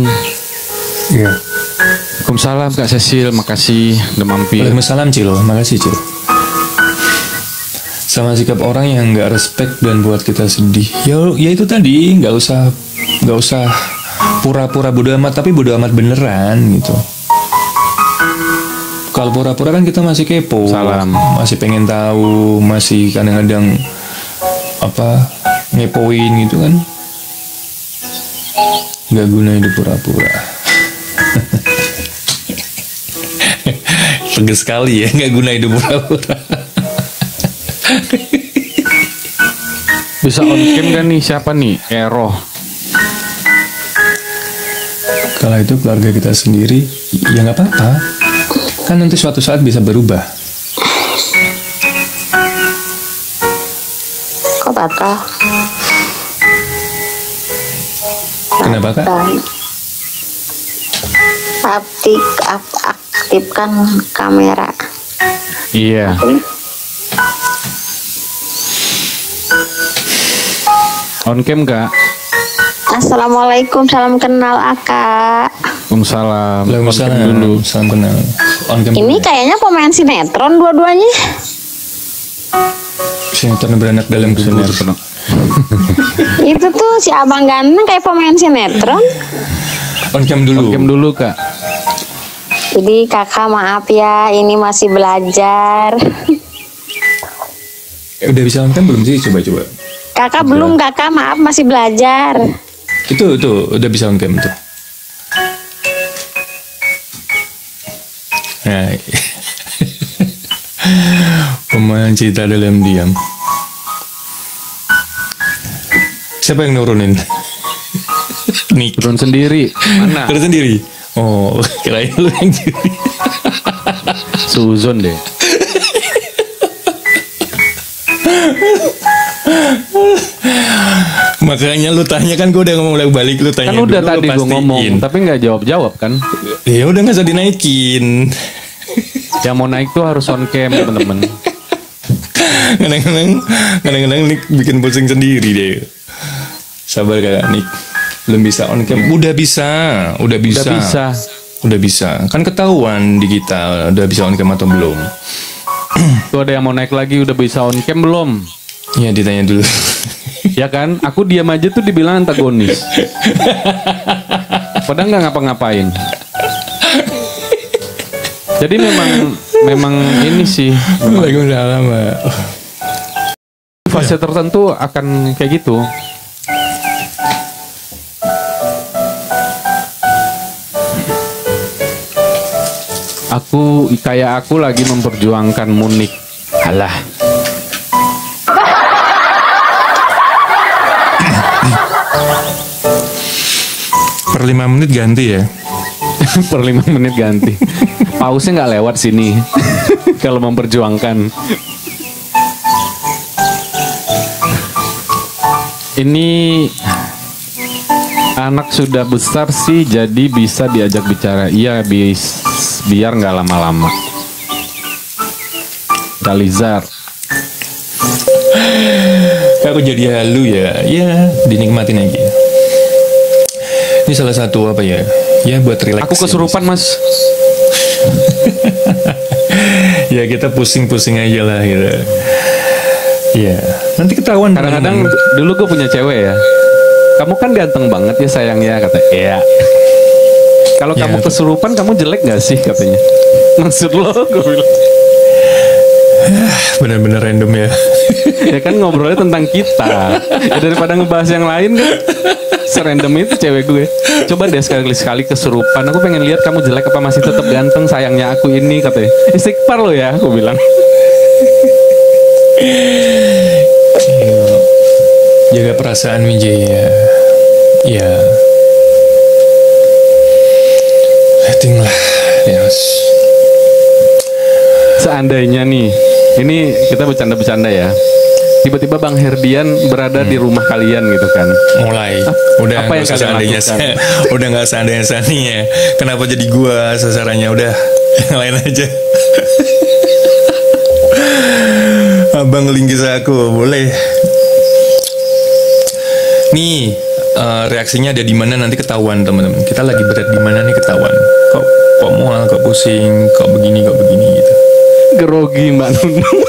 Iya. Waalaikumsalam Kak Cecil, makasih udah mampir. Waalaikumsalam Cil, makasih Cil. Sama sikap orang yang nggak respect dan buat kita sedih. Ya itu tadi, nggak usah pura-pura bodo amat, tapi bodo amat beneran gitu. Kalau pura-pura kan kita masih kepo, Salam. masih pengen tahu, masih kadang-kadang ngepoin gitu kan. Nggak guna hidup pura-pura. Tegas sekali ya, nggak guna hidup pura-pura. Bisa on cam kan nih, siapa nih? Eroh. Kalau itu keluarga kita sendiri, ya nggak apa-apa. Kan nanti suatu saat bisa berubah. Kok batal? Kenapa Kak? Aktifkan kamera. Iya. On cam Kak. Assalamualaikum, salam kenal Aka. Waalaikumsalam. On cam Waalaikumsalam dulu. Salam kenal. On cam Ini dulu. kayaknya pemain sinetron dua-duanya. Sinetron beranak dalam kubur. Itu tuh si abang ganteng kayak pemain sinetron. On cam dulu. On cam dulu Kak. Jadi kakak maaf ya, ini masih belajar. Udah bisa on cam belum sih? Coba. Kakak belum, kakak maaf masih belajar. Itu udah bisa on cam tuh. Nah, pemain cerita dalam diam. Siapa yang nurunin? Nih, Turun sendiri. Mana? turun sendiri. Oh, kirain lu yang jadi. Suzon deh. Makanya lu tanya kan, gue udah ngomong balik, lu tanya Kan udah dulu, tadi lu gue ngomong, pastiin. tapi nggak jawab-jawab kan. Ya udah nggak usah dinaikin. Yang mau naik tuh harus on cam temen-temen. Kadang-kadang Nick bikin pusing sendiri deh. Sabar Kak Nick, belum bisa on cam. Udah bisa. Udah bisa. Kan ketahuan di kita udah bisa on cam atau belum. Tuh ada yang mau naik lagi, udah bisa on cam belum? Ya ditanya dulu. Ya kan, aku diam aja tuh dibilang antagonis. Padahal nggak ngapa-ngapain. Jadi memang ini sih, Waalaikumsalam, Mbak. fase tertentu akan kayak gitu. Aku lagi memperjuangkan Munich. Alah. Per 5 menit ganti ya. Per 5 menit ganti. Pausnya nggak lewat sini. Kalau memperjuangkan. Ini anak sudah besar sih, jadi bisa diajak bicara. Iya, biar nggak lama-lama. Kalizar. Aku jadi halu ya. Ya, dinikmatin aja. Ini salah satu apa ya? Ya buat relax. Aku kesurupan, Mas. Ya kita pusing-pusing aja lah gitu. Iya, nanti ketahuan. Kadang-kadang dulu gue punya cewek ya. Kamu kan ganteng banget ya sayangnya, kata. Iya. Kalau Ya, kamu kesurupan, kamu jelek gak sih, katanya. Maksud lo, gue bilang. Bener-bener random ya. Ya kan ngobrolnya tentang kita. Ya daripada ngebahas yang lain kan. Serandom itu cewek gue. Coba deh sekali-sekali kesurupan. Aku pengen lihat kamu jelek apa masih tetap ganteng, sayangnya aku ini, katanya. Istighfar lo ya, aku bilang. Jaga perasaan Wijaya. Ya. Letting lah. Yes. Seandainya nih, ini kita bercanda-bercanda ya. Tiba-tiba Bang Herdian berada di rumah kalian gitu kan. Mulai. Udah Apa yang nggak usah kalian seandainya. lakukan? Udah nggak seandainya. Kenapa jadi gua sasarannya? Udah yang lain aja. abang linggis aku, boleh. Nih, reaksinya ada di mana nanti ketahuan teman-teman. Kita lagi berat di mana nih ketahuan. Kok mual, kok pusing, kok begini gitu. Grogi Mbak Nunung.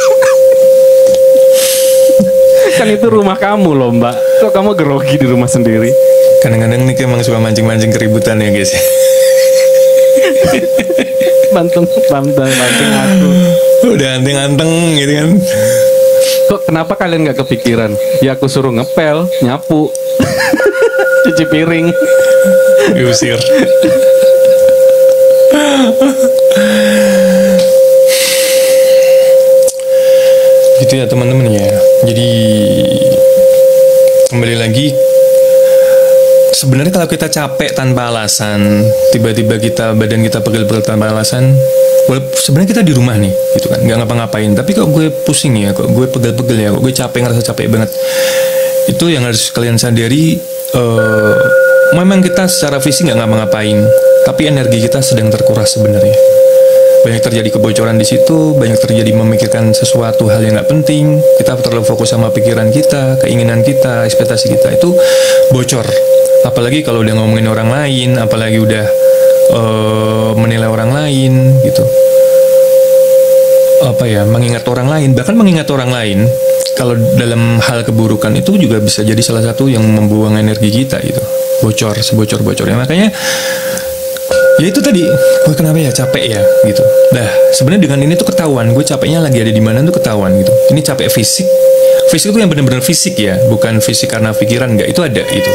Kan itu rumah kamu loh Mbak. Kok kamu grogi di rumah sendiri? Kadang-kadang nih emang suka mancing-mancing keributan ya guys. Banting aku. Udah anteng-anteng gitu kan. Kok kenapa kalian nggak kepikiran? Ya aku suruh ngepel, nyapu, cuci piring, diusir. Gitu ya teman-teman ya. Jadi kembali lagi, sebenarnya kalau kita capek tanpa alasan, tiba-tiba badan kita pegel-pegel tanpa alasan, sebenarnya kita di rumah nih, gitu kan, nggak ngapa-ngapain, tapi kok gue pusing ya, kok gue pegel-pegel ya, kok gue capek, ngerasa capek banget. Itu yang harus kalian sadari. Memang kita secara fisik nggak ngapa-ngapain, tapi energi kita sedang terkuras sebenarnya. Banyak terjadi kebocoran di situ, banyak terjadi memikirkan sesuatu hal yang nggak penting. Kita terlalu fokus sama pikiran kita, keinginan kita, ekspektasi kita, itu bocor. Apalagi kalau udah ngomongin orang lain, apalagi udah menilai orang lain gitu. Mengingat orang lain, bahkan mengingat orang lain kalau dalam hal keburukan itu juga bisa jadi salah satu yang membuang energi kita gitu. Bocor, sebocor-bocornya. Makanya ya itu tadi, gue kenapa ya capek ya gitu. Nah sebenarnya dengan ini tuh ketahuan gue capeknya lagi ada di mana tuh ketahuan gitu. Ini capek fisik itu yang benar-benar fisik ya, bukan fisik karena pikiran, nggak, itu ada gitu.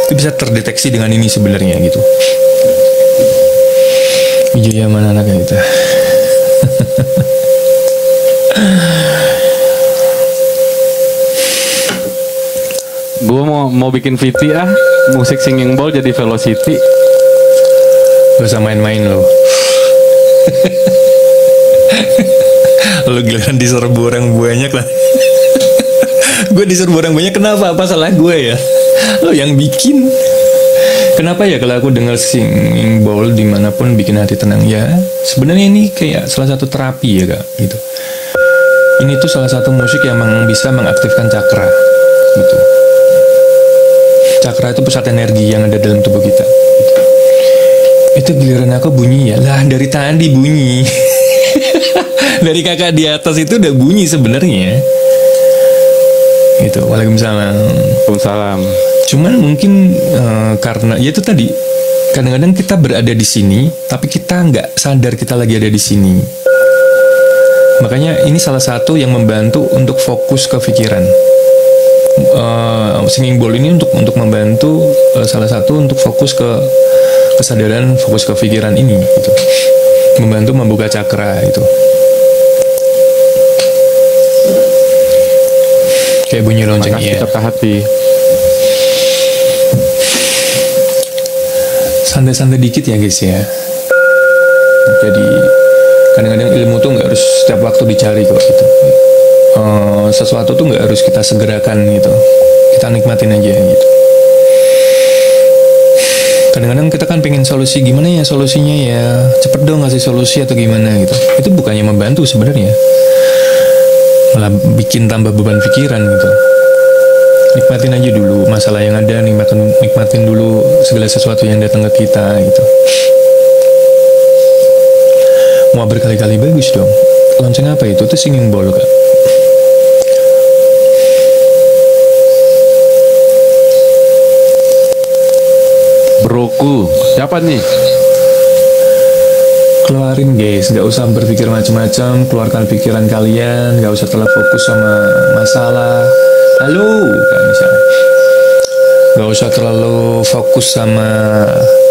Itu bisa terdeteksi dengan ini sebenarnya gitu. Wijaya mana anaknya kita. Gue mau bikin VT musik singing bowl jadi velocity. Gak usah main-main lo. Lo giliran diserbu orang banyak lah. Gue diserbu orang banyak, kenapa? Apa salah gue ya? Lo yang bikin. Kenapa ya kalau aku dengar singing bowl dimanapun bikin hati tenang ya? Sebenarnya ini kayak salah satu terapi ya kak, gitu. Ini tuh salah satu musik yang bisa mengaktifkan cakra, gitu. Cakra itu pusat energi yang ada dalam tubuh kita. Gitu. Itu giliran aku bunyi ya, lah dari tadi bunyi. Dari kakak di atas itu udah bunyi sebenarnya. Gitu. Waalaikumsalam. Waalaikumsalam. Cuman mungkin karena ya itu tadi, kadang-kadang kita berada di sini, tapi kita nggak sadar kita lagi ada di sini. Makanya ini salah satu yang membantu untuk fokus ke pikiran. Singing bowl ini untuk membantu salah satu untuk fokus ke kesadaran, fokus ke pikiran ini, gitu. Membantu membuka cakra itu. Kayak bunyi lonceng ya. Kita ke hati. Santai-santai dikit ya guys ya. Jadi kadang-kadang ilmu tuh nggak harus setiap waktu dicari kok gitu. Sesuatu tuh nggak harus kita segerakan gitu. Kita nikmatin aja gitu. Kadang-kadang kita kan pengen solusi, gimana ya solusinya ya, cepet dong ngasih solusi atau gimana gitu. Itu bukannya membantu sebenarnya, malah bikin tambah beban pikiran gitu. Nikmatin aja dulu masalah yang ada, nikmatin dulu segala sesuatu yang datang ke kita gitu. Mau berkali-kali bagus dong. Lonceng apa itu? Itu singing bowl kak. Broku, siapa nih? Keluarin guys, gak usah berpikir macam-macam, keluarkan pikiran kalian, gak usah terlalu fokus sama masalah. Halo, kan misalnya. Gak usah terlalu fokus sama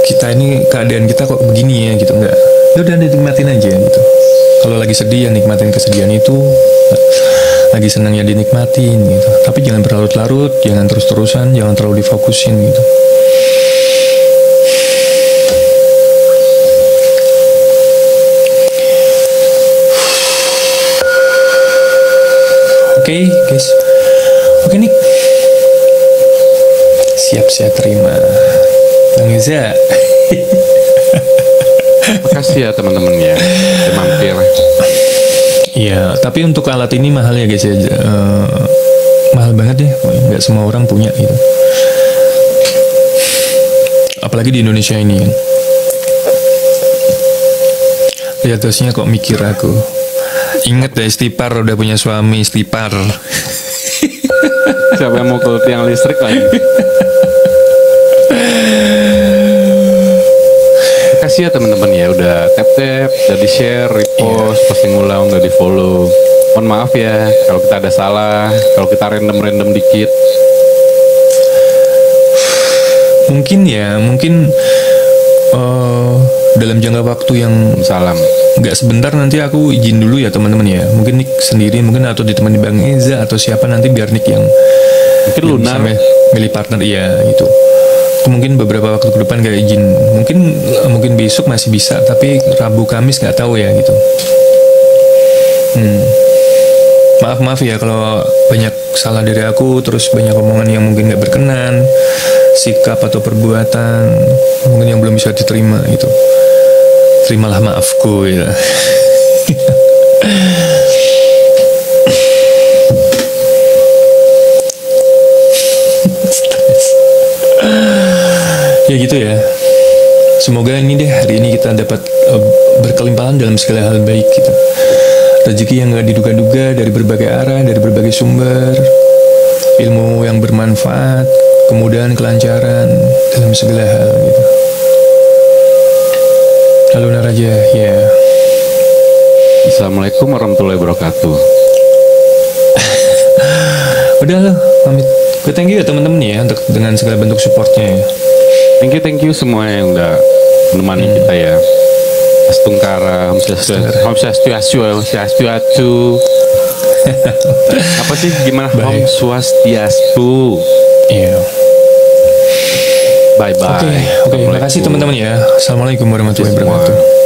kita ini, keadaan kita kok begini ya gitu, enggak. Udah dinikmatin aja gitu. Kalau lagi sedih ya nikmatin kesedihan itu, lagi senang ya dinikmatin gitu. Tapi jangan berlarut-larut, jangan terus-terusan, jangan terlalu difokusin gitu. Oke, guys. Oke nih. Siap saya terima. Bang Iza. Makasih ya teman-teman ya. Mampir. Iya, tapi untuk alat ini mahal ya guys ya. Mahal banget ya, nggak semua orang punya gitu. Apalagi di Indonesia ini kan. Lihat dosnya kok mikir aku. Ingat deh istighfar, udah punya suami istighfar. Siapa yang mau ke tiang listrik lagi? Kasih ya teman-teman ya, udah tap-tap, udah di-share, repost, posting ulang, udah di-follow. Mohon maaf ya kalau kita ada salah, kalau kita random-random dikit. Mungkin dalam jangka waktu yang Salam. nggak sebentar nanti aku izin dulu ya teman-teman ya. Mungkin Nick sendiri, mungkin atau ditemani Bang Eza atau siapa nanti, biar Nick yang Mungkin Lunar. milih partner ya gitu. Mungkin beberapa waktu ke depan gak izin. Mungkin besok masih bisa, tapi Rabu Kamis nggak tahu ya gitu. Maaf ya kalau banyak salah dari aku, terus banyak omongan yang mungkin nggak berkenan, sikap atau perbuatan mungkin yang belum bisa diterima gitu. Terimalah maafku ya. Ya gitu ya. Semoga ini deh, hari ini kita dapat berkelimpahan dalam segala hal baik gitu. Rezeki yang gak diduga-duga dari berbagai arah, dari berbagai sumber, ilmu yang bermanfaat, kemudahan, kelancaran dalam segala hal gitu. Halo Naraja, ya. Assalamualaikum warahmatullahi wabarakatuh. Udah loh, pamit. Gue thank you ya teman-teman ya untuk dengan segala bentuk supportnya ya. Thank you semua yang udah menemani kita ya. Astungkara, Om Swastiastu. Apa sih gimana? Om Swastiastu. Iya. Bye bye. Oke, terima kasih teman-teman ya. Assalamualaikum warahmatullahi wabarakatuh.